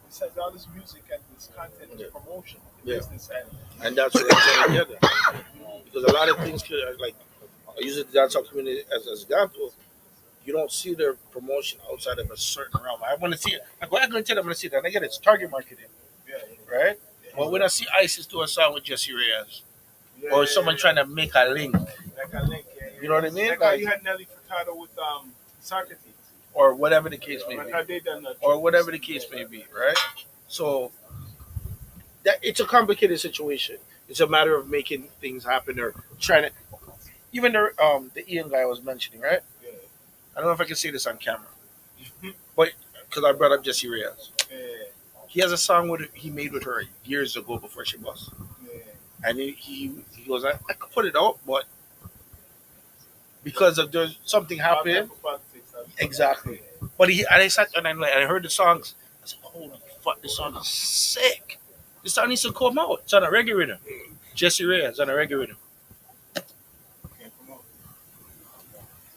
besides all this music and this content is promotion, the business side. And that's what I'm trying to get at. Because a lot of things could, like, I use the dancehall community as an example. You don't see their promotion outside of a certain realm. I want to see it. I go ahead and tell them I want to see that. I get it's target marketing, right? Well, when I see ISIS do a song with Jesse Reyes, or someone trying to make a link, Like a link, you know what I mean? Like how you had Nelly Furtado with Socrates, or whatever the case may like be, how they done that, or whatever the case may be, right? So that it's a complicated situation. It's a matter of making things happen or trying to. Even the Ian guy I was mentioning, right? I don't know if I can say this on camera, but because I brought up Jesse Reyes, he has a song he made with her years ago before she was, and he goes, I could put it out, but because of there's something happened, exactly. But I sat and I heard the songs. I said, holy fuck, this song is sick. This song needs to come out. It's on a reggae rhythm. Jesse Reyes on a reggae rhythm.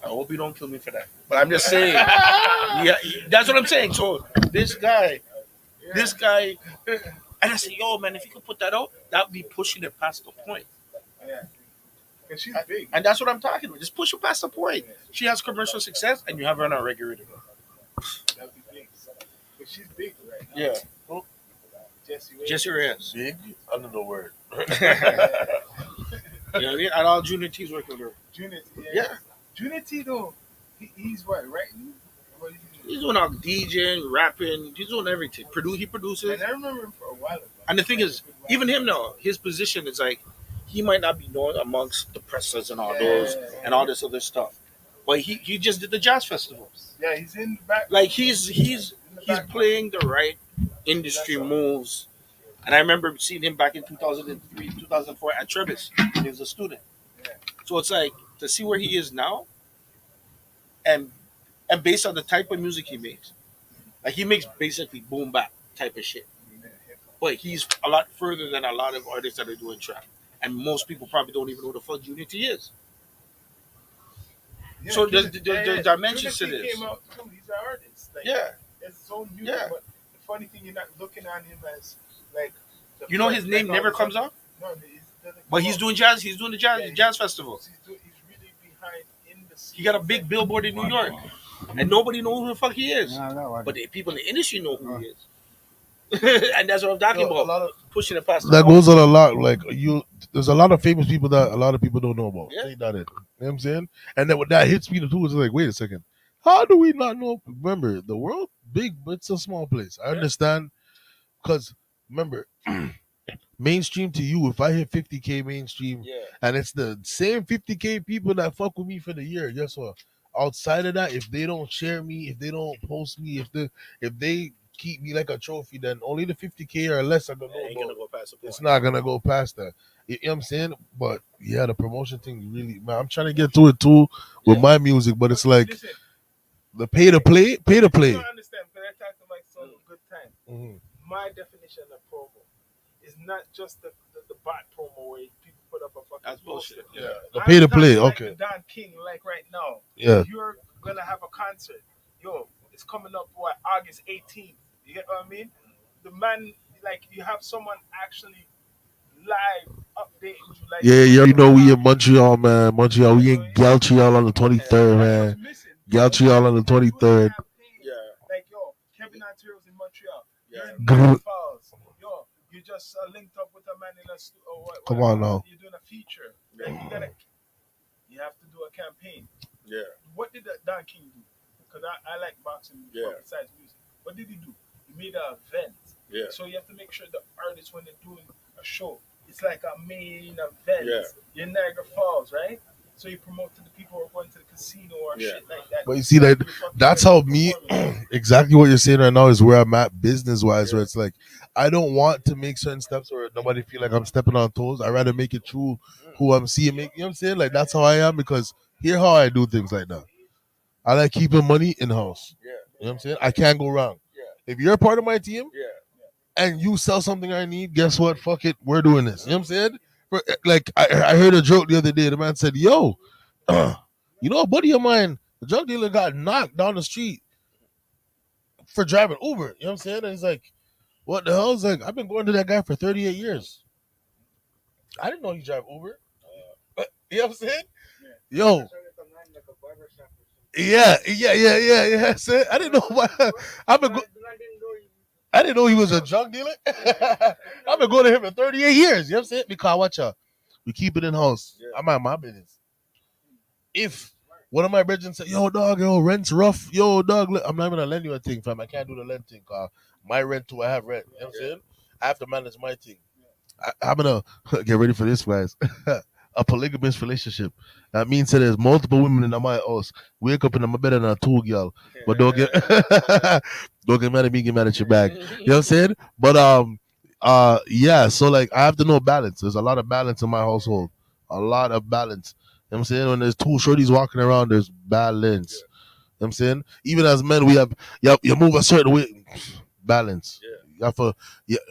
I hope you don't kill me for that. But I'm just saying. Yeah, that's what I'm saying. So this guy, and I said, yo, man, if you could put that out, that would be pushing it past the point. Yeah, because she's big, And that's what I'm talking about. Just push it past the point. She has commercial success, and you have her on a regular rhythm. that'd be big. But she's big right now. Yeah. Jesse Reyes. Big? Under the word. You know what I mean? And all Junior T's working with her. Junior, Yeah. Junior T though, he's what, right? He's doing all DJing, rapping. He's doing everything. He produces. And I remember him for a while ago. And the thing is, even him now, his position is like he might not be known amongst the presses and all those and all this other stuff, but he just did the jazz festival. Yeah, he's in the back. Like he's In the he's background. playing the right industry moves. And I remember seeing him back in 2003, 2004 at Trebis when he was a student. So it's like to see where he is now, and based on the type of music he makes, like he makes basically boom bap type of shit. But he's a lot further than a lot of artists that are doing trap, and most people probably don't even know who the fuck Unity is. Yeah, So there's, Unity- there's, yeah, there's yeah. dimensions to Unity this. came out too. He's an artist. Like, Yeah, it's his own music. yeah. But the funny thing, you're not looking at him as like. You know his name never comes up, No, it doesn't but come he's up. doing jazz. He's doing the jazz Yeah, jazz festival. He's really behind in the scene. He got a big billboard in New York, and nobody knows who the fuck he is. No, But the people in the industry know who he is. And that's what I'm talking Yo, a about. lot of Pushing it past the that wall. goes on a lot. Like you, there's a lot of famous people that a lot of people don't know about. Yeah. Take that in. You know what I'm saying? And then what that hits me too is like, wait a second, how do we not know? Remember, the world big, but it's a small place. I understand because remember, mainstream to you, if I hit 50K mainstream, Yeah. and it's the same 50K people that fuck with me for the year, guess what? Outside of that, if they don't share me, if they don't post me, if they keep me like a trophy, then only the 50K or less are gonna know Ain't about. gonna go past the point. It's not gonna go past that. You know what I'm saying? But yeah, the promotion thing really, man. I'm trying to get to it too with my music, but it's like Listen, the pay to play, pay to play. you don't understand, but I talk to my son good time. Mhm. My definition of promo is not just the bot promo where people put up a fucking That's bullshit. poster. Yeah. The I'm pay to play, talking like okay. the Don King, like right now. Yeah. You're gonna have a concert. Yo, it's coming up what August 18th. You get what I mean? The man, like you have someone actually live updating you. Like Yeah, you already know we in Montreal, man. Montreal, we in Galtrial on the 23rd, man. Galtrial on the 23rd. Yeah. Like yo, Kevin Ontario's in Montreal. You're in Grr. Niagara Falls. Yo, you just linked up with a man in a Come on now. You're doing a feature. Like, you have to do a campaign. Yeah. What did Don King do? Because I like boxing Yeah. besides music. What did he do? He made an event. Yeah. So you have to make sure the artists, when they're doing a show, it's like a main event. Yeah. You're in Niagara Falls, right? So you promote to the people who are going to the casino or Yeah. shit like that. But you see that that's how me exactly what you're saying right now is where I'm at business wise, where it's like I don't want to make certain steps where nobody feel like I'm stepping on toes. I rather make it true who I'm seeing. You know what I'm saying? Like that's how I am because here how I do things like that. I like keeping money in house. Yeah. You know what I'm saying? I can't go wrong. Yeah. If you're a part of my team Yeah. and you sell something I need, guess what? Fuck it, we're doing this. You know what I'm saying? Like I heard a joke the other day. The man said, "Yo, you know, a buddy of mine, the drug dealer, got knocked down the street for driving Uber." You know what I'm saying? And he's like, "What the hell?" He's like, "I've been going to that guy for 38 years. I didn't know he drive Uber." You know what I'm saying? Yo, yeah. I didn't know why. I didn't know he was a drug dealer. I've been going to him for 38 years. You know what I'm saying? Because watch out. We keep it in house. Yeah. I'm at my business. If one of my brethren say, "Yo, dog, rent's rough. Yo, dog, I'm not gonna lend you a thing, fam. I can't do the lend thing, cause my rent too, I have rent." You know what I'm saying? I have to manage my thing. I'm gonna get ready for this, guys. A polygamous relationship. That means that there's multiple women in my house. Wake up in my bed and a two girl. But don't get don't get mad at me, get mad at your back. You know what I'm saying? But yeah, so like I have to know balance. There's a lot of balance in my household. A lot of balance. You know what I'm saying? When there's two shorties walking around, there's balance. You know what I'm saying? Even as men, we have you move a certain way. Balance. Yeah. You have to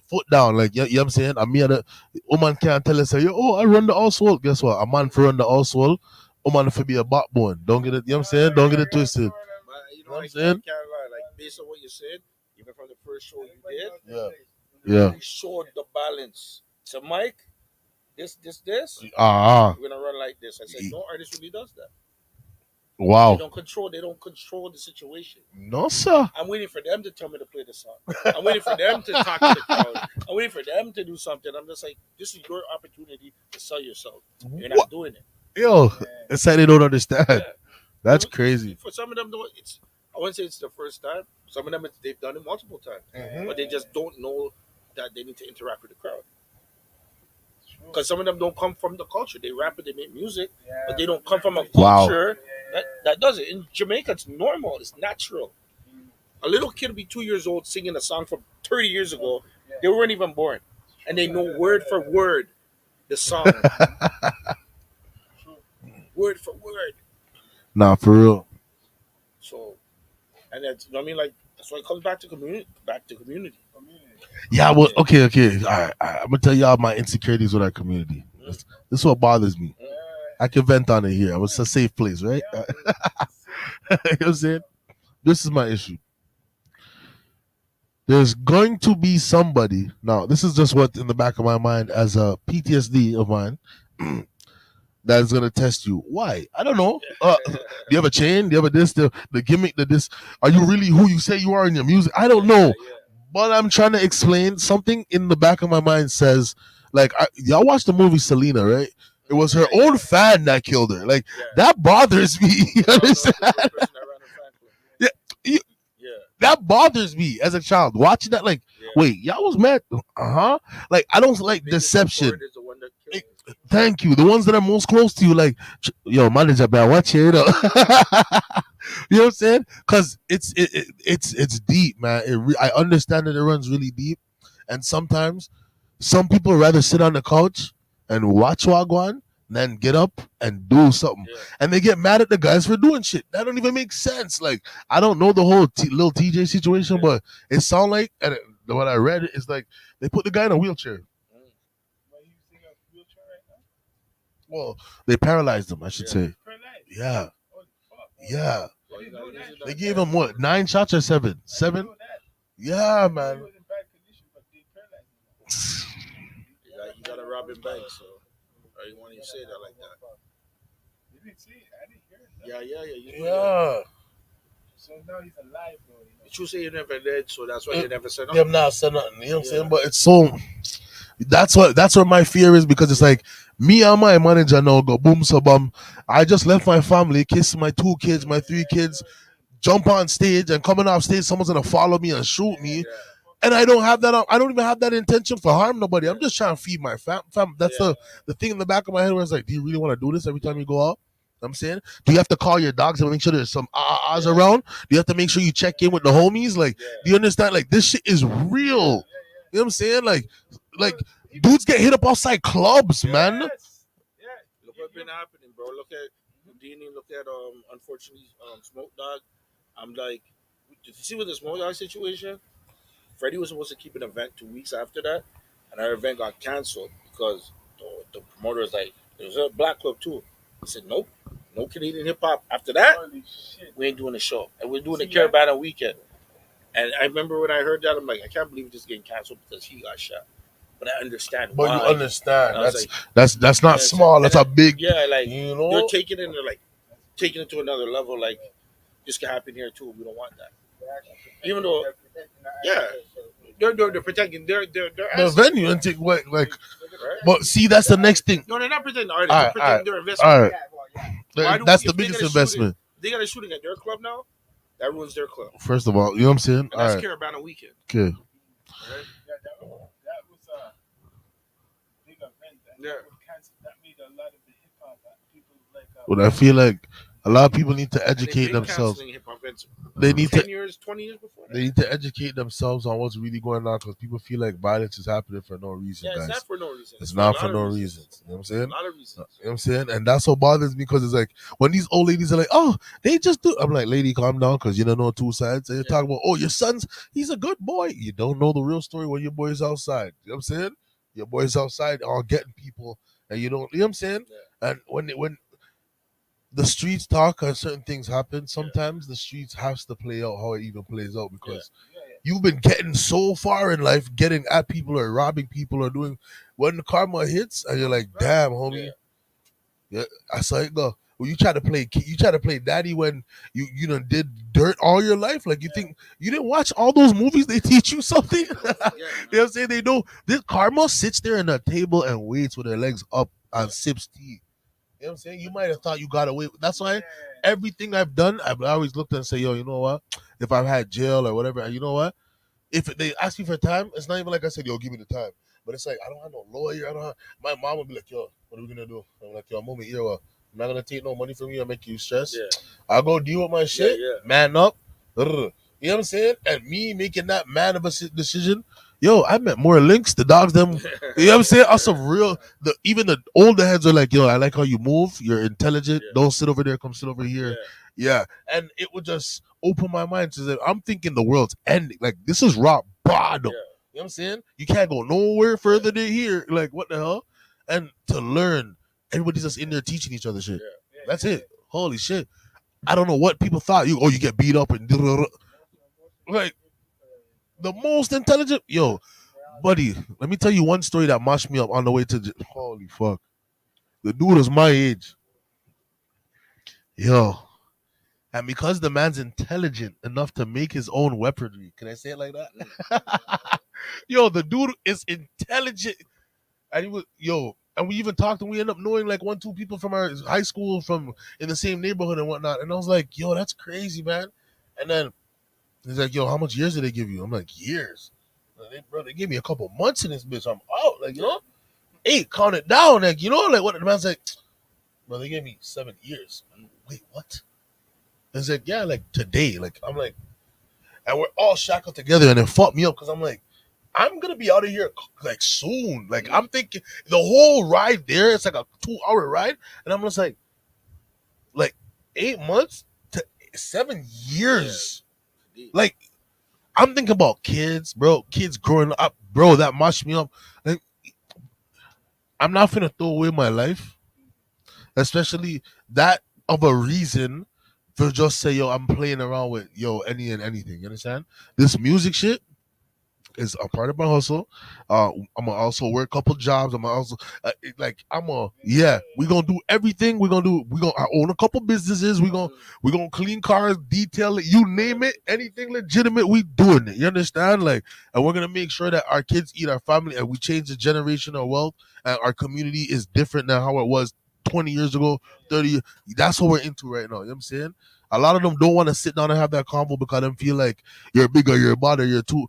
foot down, like you know what I'm saying? I mean, a woman can't tell us, say, "Oh, I run the household." Guess what? A man for run the household, woman for be a backbone. Don't get it, you know what I'm saying? Don't get it twisted. But you know, Know what I'm I saying? can't lie. Like based on what you said, even from the first show you did, Yeah. you showed the balance. So Mike, this, Ah, we're gonna run like this. I said no artist really does that. They wow. don't control the situation. No, sir. I'm waiting for them to tell me to play the song. I'm waiting for them to talk to the crowd. I'm waiting for them to do something. I'm just like, this is your opportunity to sell yourself. You're not What? doing it. Yo, it's like they don't understand. Yeah. That's You know, crazy. For some of them, though, I wouldn't say it's the first time. Some of them, they've done it multiple times, but they just don't know that, they need to interact with the crowd. Because some of them don't come from the culture. They rap and they make music, but they don't come from a Wow. culture that does it. In Jamaica, it's normal. It's natural. A little kid will be 2 years old singing a song from 30 years ago. They weren't even born, and they know word for word the song, word for word. Nah, for real. So, and that's, I mean, like, that's why it comes back to community. Back to community. Yeah, well, okay. All right. I'm gonna tell y'all my insecurities with our community. This is what bothers me. I can vent on it here. It's a safe place, right? You know what I'm saying? This is my issue. There's going to be somebody. Now, this is just what in the back of my mind as a PTSD of mine. That is gonna test you. Why? I don't know. Do you have a chain? Do you have a this? The gimmick? The this? Are you really who you say you are in your music? I don't know. But I'm trying to explain something in the back of my mind says, like, y'all watched the movie Selena, right? It was her own fan that killed her. Like, that bothers me. You understand? Yeah, that bothers me as a child. Watching that, like, wait, y'all was mad? Like, I don't like deception. Thank you. The ones that are most close to you, like, yo, manager, man, watch it. You know what I'm saying? Because it's deep, man. I understand that it runs really deep, and sometimes some people rather sit on the couch and watch Wagwan than get up and do something, and they get mad at the guys for doing shit that don't even make sense. Like, I don't know the whole little TJ situation, but it sound like, and what I read is like they put the guy in a wheelchair. Well, they paralyzed him, I should say. Yeah. Yeah. They gave him what? 9 shots or 7? 7? Yeah, man. He got a Robin Banks, so I didn't want you to say that like that. You didn't see it. I didn't hear it. Yeah. Yeah. So now he's alive, though. But you say you never did, so that's why you never said They have nothing. not said nothing. You know what I'm saying? But it's so. That's where my fear is, because it's like me and my manager now go boom so bum. I just left my family, kiss my 2 kids, my 3 kids, jump on stage, and coming off stage, someone's gonna follow me and shoot me. And I don't have that. I don't even have that intention for harm nobody. I'm just trying to feed my fam. That's the thing in the back of my head where it's like, do you really want to do this every time you go out? I'm saying, do you have to call your dogs and make sure there's some ahs around? Do you have to make sure you check in with the homies? Like, do you understand? Like, this shit is real. You know what I'm saying? Like dudes get hit up outside clubs, man. Look what's been happening, bro. Look at Houdini. Look at unfortunately Smoke Dog. I'm like, did you see with the Smoke Dog situation? Freddie was supposed to keep an event 2 weeks after that, and our event got canceled because the promoter was like, there's a black club too. He said, nope, no Canadian hip hop. After that, we ain't doing the show, and we're doing the Caravana weekend. And I remember when I heard that, I'm like, I can't believe it's getting canceled because he got shot. But I understand But why. you understand. And I was like, That's not small. That's a big. like, you know. they're taking it, and they're like taking it to another level. Like, this can happen here too. We don't want that. Even though, they're protecting their The assets. venue and take what like. Right? But see, that's the next thing. No, they're not protecting the artists. They're protecting their investment. All right. Why do That's we- the if they biggest got a investment. They got a shooting at their club now. That ruins their club. First of all, you know what I'm saying? And All that's right. Caravana weekend. Okay. Right? That was a big event. That made a lot of the hip hop people like. But I feel like a lot of people need to And they've educate been themselves. canceling hip hop events They need 10 to. years, 20 years before that. They need to educate themselves on what's really going on, because people feel like violence is happening for no reason, Yeah, it's guys. not for no reason. It's for not a for lot no of reasons. You know what I'm A saying? lot of reasons. You know what I'm saying? And that's what bothers me, because it's like when these old ladies are like, oh, they just do. I'm like, lady, calm down, because you don't know 2 sides. And you're talking about, oh, your son's, he's a good boy. You don't know the real story when your boy's outside. You know what I'm saying? Your boy's outside all getting people, and you don't, you know what I'm saying? And when the streets talk and certain things happen, sometimes the streets has to play out how it even plays out, because you've been getting so far in life, getting at people or robbing people or doing, when the karma hits and you're like, damn, homie, yeah, I saw it go. Well, you try to play daddy when you done did dirt all your life. Like, you think you didn't watch all those movies? They teach you something. You know what I'm saying? They know this karma sits there in a table and waits with her legs up and sips tea. You know what I'm saying? You might have thought you got away. That's why everything I've done, I've always looked and say, yo, you know what? If I've had jail or whatever, you know what? if they ask you for time, it's not even like I said, yo, give me the time. But it's like I don't have no lawyer. I don't have. My mom would be like, yo, what are we gonna do? I'm like, yo, I'm over here. I'm not gonna take no money from you and make you stress. Yeah. I'll go deal with my shit. Yeah. Man up. Ugh. You know what I'm saying? And me making that man of a decision. Yo, I met more links. The dogs, them. You know what I'm saying? Us some real. Even the older heads are like, yo, I like how you move. You're intelligent. Yeah. Don't sit over there. Come sit over here. Yeah. And it would just open my mind to say, I'm thinking the world's ending. Like this is rock bottom. Yeah. You know what I'm saying? You can't go nowhere further than here. Like what the hell? And to learn, everybody's just in there teaching each other shit. That's it. Holy shit. I don't know what people thought. You get beat up and like the most intelligent. Yo, buddy, let me tell you one story that mashed me up on the way to. Holy fuck, the dude was my age. Yo, and because the man's intelligent enough to make his own weaponry, can I say it like that? Yo, the dude is intelligent, and he was and we even talked, and we end up knowing like one, two people from our high school from in the same neighborhood and whatnot. And I was like, yo, that's crazy, man. And then he's like, yo, how much years did they give you? I'm like, years. They gave me a couple months in this bitch. I'm out. Like, 8, count it down. Like, like what the man's like, bro, they gave me 7 years. Wait, what? And it's like, yeah, like today. Like, I'm like, and we're all shackled together, and it fucked me up because I'm like, I'm gonna be out of here like soon. Like, I'm thinking the whole ride there, it's like a 2-hour ride, and I'm just like 8 months to 7 years. Like, I'm thinking about kids, bro. Kids growing up, bro. That mashed me up. Like, I'm not finna throw away my life, especially that of a reason for just say, yo, I'm playing around with any and anything. You understand? This music shit is a part of my hustle. I'm gonna also work a couple jobs. I'm gonna also we gonna do everything. I own a couple businesses. We gonna clean cars, detail it, you name it, anything legitimate, we doing it. You understand? Like, and we're gonna make sure that our kids eat, our family, and we change the generational wealth, and our community is different than how it was 20 years ago, 30 years. That's what we're into right now. You know what I'm saying? A lot of them don't want to sit down and have that convo because they feel like you're bigger, you're better, you're too.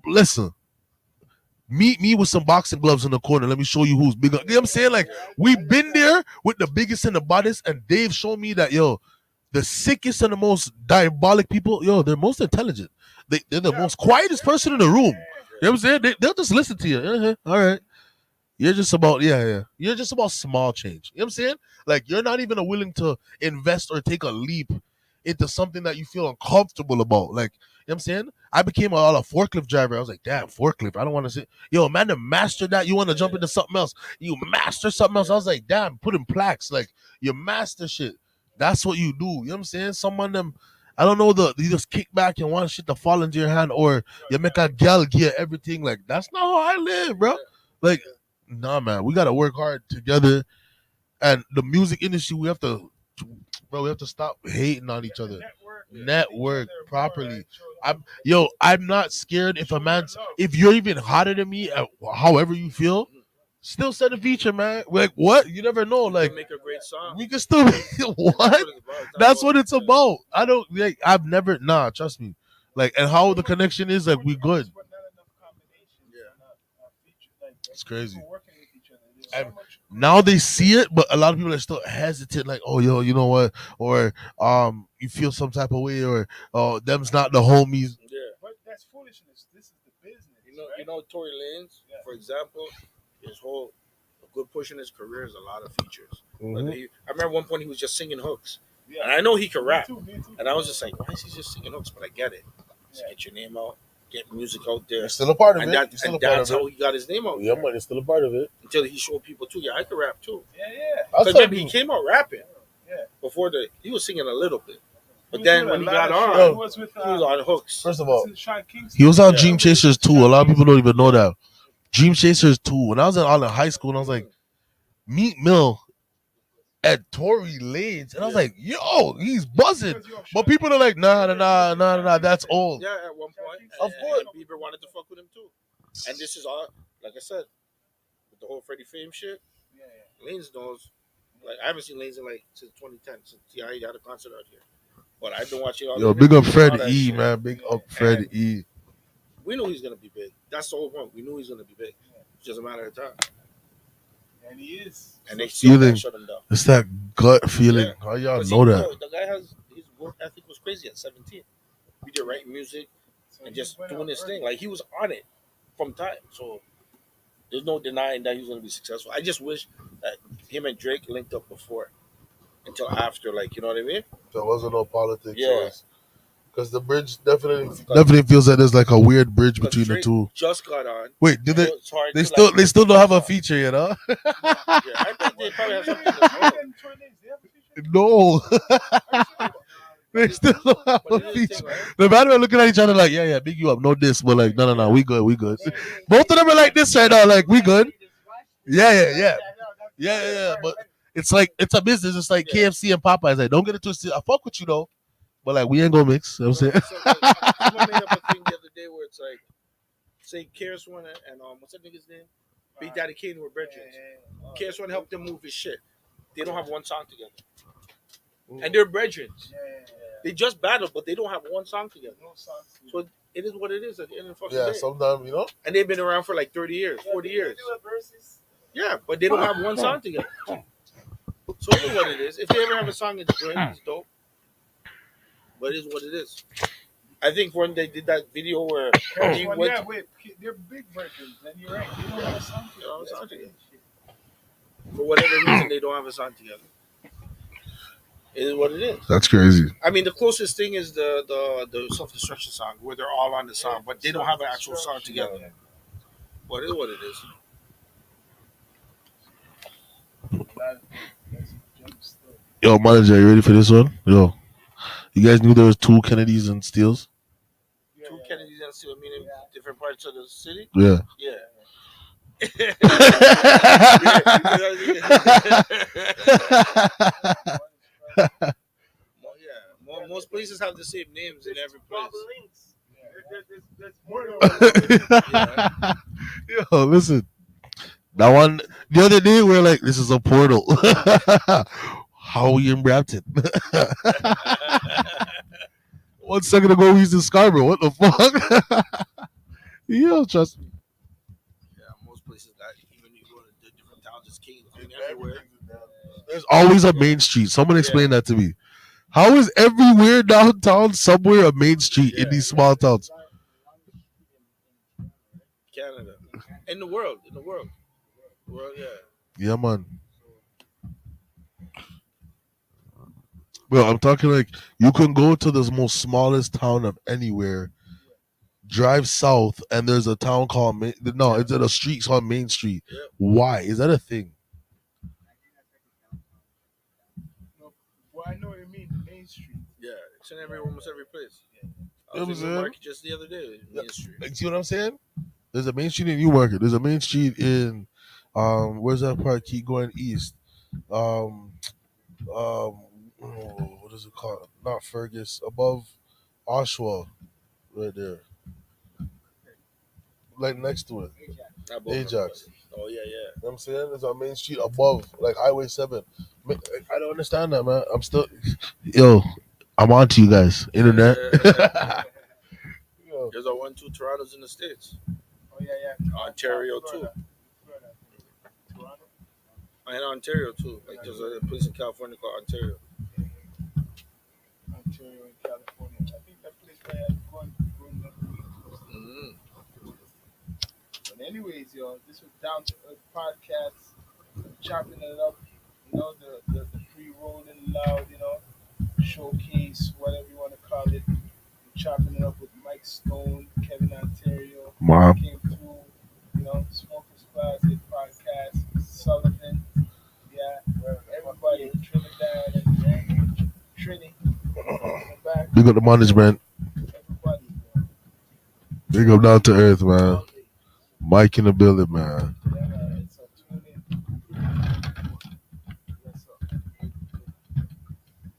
Listen, meet me with some boxing gloves in the corner. Let me show you who's bigger. You know what I'm saying? Like, we've been there with the biggest and the baddest, and they've shown me that, the sickest and the most diabolic people, they're most intelligent. They're the most quietest person in the room. You know what I'm saying? They'll just listen to you. All right. You're just about, You're just about small change. You know what I'm saying? Like, you're not even willing to invest or take a leap into something that you feel uncomfortable about. Like, you know what I'm saying? I became a forklift driver. I was like, damn, forklift. I don't want to say, yo, man, to master that, you want to jump into something else. You master something else. I was like, damn, put in plaques. Like, you master shit. That's what you do. You know what I'm saying? Some of them, I don't know, you just kick back and want shit to fall into your hand, or you make a gal gear everything. Like, that's not how I live, bro. Like, nah, man, we gotta work hard together. And the music industry, we have to stop hating on each other. Network properly. I'm not scared if you're even hotter than me, however you feel, still send a feature, man. Like, what? You never know. Like, make a great song. we can still what? That's what it's about. I don't like. I've never. Nah, trust me. Like, and how the connection is, like, we good. It's crazy. And now they see it, but a lot of people are still hesitant. Like, oh, yo, you know what? Or you feel some type of way, or them's not the homies. Yeah, But that's foolishness. This is the business. Tory Lanez, for example, his whole a good push in his career is a lot of features. Mhm. I remember one point he was just singing hooks, Yeah. and I know he could rap, Me too. and I was just like, why is he just singing hooks? But I get it. Just get your name out, get music out there, It's still a part of and it. that, It's still and a part that's of how it. he got his name out Yeah, there. man, it's still a part of it. Until he showed people too. Yeah, I could rap too. Yeah. I'll Because tell remember, he you. came out rapping. Yeah. Before he was singing a little bit, but He then was when he doing a got lot of on, shit. Yo. He was with he was on hooks. First of all, Sean Kingston. he was on Yeah. Dream Chasers too. A lot of people don't even know that. Dream Chasers too. When I was in high school, and I was like, Meat Mill at Tory Lanez, and I was like, yo, he's buzzing. But people are like, nah, that's old. Yeah, at one point, Of course. and Bieber wanted to fuck with him too. And this is all, like I said, with the whole Freddie Fame shit. Lanes knows. Like, I haven't seen Lanes in since 2010, since T.I. had a concert out here. But I've been watching all the Yo, big up interviews and all Fred that E, shit. man. Big up Fred And E. we knew he's gonna be big. That's the whole point. We knew he's gonna be big. It's just a matter of time. And he is. And they still Feeling. can't shut him down. It's that gut feeling. Yeah. How y'all But know see, that? yo, the guy has his work ethic was crazy at 17. He did writing music So and he just went doing out his early. thing. Like he was on it from time. So there's no denying that he was gonna be successful. I just wish that him and Drake linked up before until after, like, you know what I mean? There wasn't no politics. Yeah. Because the bridge definitely feels that there's like a weird bridge Because between the Drake two. just got on. Wait, did So they? it's hard They to, still like, they still don't have a feature, you know? Yeah, I think they probably have something as well. No, they still don't have a But it is feature. thing, right? The bad man looking at each other like, yeah, big you up, no this, but like, no, we good, we good. Both of them are like this right now, like we good. Yeah. But it's like it's a business. It's like KFC and Popeyes. Like, don't get it twisted. I fuck with you though, but like we ain't gonna mix. You know what I'm saying? So, like, someone made up a thing the other day where it's like, say, KRS One and what's that nigga's name? Big Daddy Kane were brethren. KRS One helped them move his shit. They don't have one song together, and they're brethren. They just battled, but they don't have one song together. So it is what it is at the end of the fucking Yeah, day. sometimes you know. And they've been around for like 30 years, 40 years. Yeah, but they don't have one song together. So it is what it is. If they ever have a song, it's great, it's dope. But it is what it is. I think when they did that video where he went, Yeah, wait, they're big brethren. Then you're right. They don't have a song they don't have a song together. For whatever reason, they don't have a song together. It is what it is. That's crazy. I mean, the closest thing is the self destruction song where they're all on the song, but they don't have an actual song together. But it is what it is. Yo, manager, you ready for this one? Yo, you guys knew there was two Kennedys and Steels? Two Kennedys and still meaning different parts of the city. Yeah. Yeah. Most places have the same names in every place. Yo, listen. That one, the other day, we are like, this is a portal. How we in Brampton? 1 second ago, we used in Scarborough. What the fuck? Yo, trust me. Yeah, most places got, even you go to the different towns, it's King everywhere. There's always a main street. Someone explain that to me. How is everywhere downtown somewhere a main street in these small towns? Canada. In the world. World, yeah. Yeah, man. Well, I'm talking like you can go to the most smallest town of anywhere, drive south, and there's a town called it's a street called Main Street. Yep. Why is that a thing? Well, I know what you mean. Main Street. Yeah, it's in almost every place. I You know was what in I'm Newmarket just the other day. Main Street. Like, see what I'm saying? There's a Main Street in Newmarket. There's a Main Street in where's that part? Keep going east. What is it called? Not Fergus. Above Oshawa, right there, like next to it. Ajax. Oh yeah. You know what I'm saying? There's a Main Street above, like Highway 7. I don't understand that, man. I'm still, yo, I'm on to you guys. Internet. Yo. There's a 1-2 Toronto's in the States. Oh yeah. Ontario too. Toronto. And Ontario too. Like there's a place in California called Ontario. Ontario in California. I think that place where I'm going up. Mm-hmm. But anyways, yo, this was Down to Earth podcast, chopping it up. You know, the pre-rolling loud, you know, showcase, whatever you want to call it. We're chopping it up with Mike Stone, Kevin Ontario, Mom. came through, you know, Smokers Closet podcast, Sullivan, yeah, everybody, Trinidad and Trini, back, Big up the management. everybody, Big up Down to Earth, man. Mike in the building, man. yeah.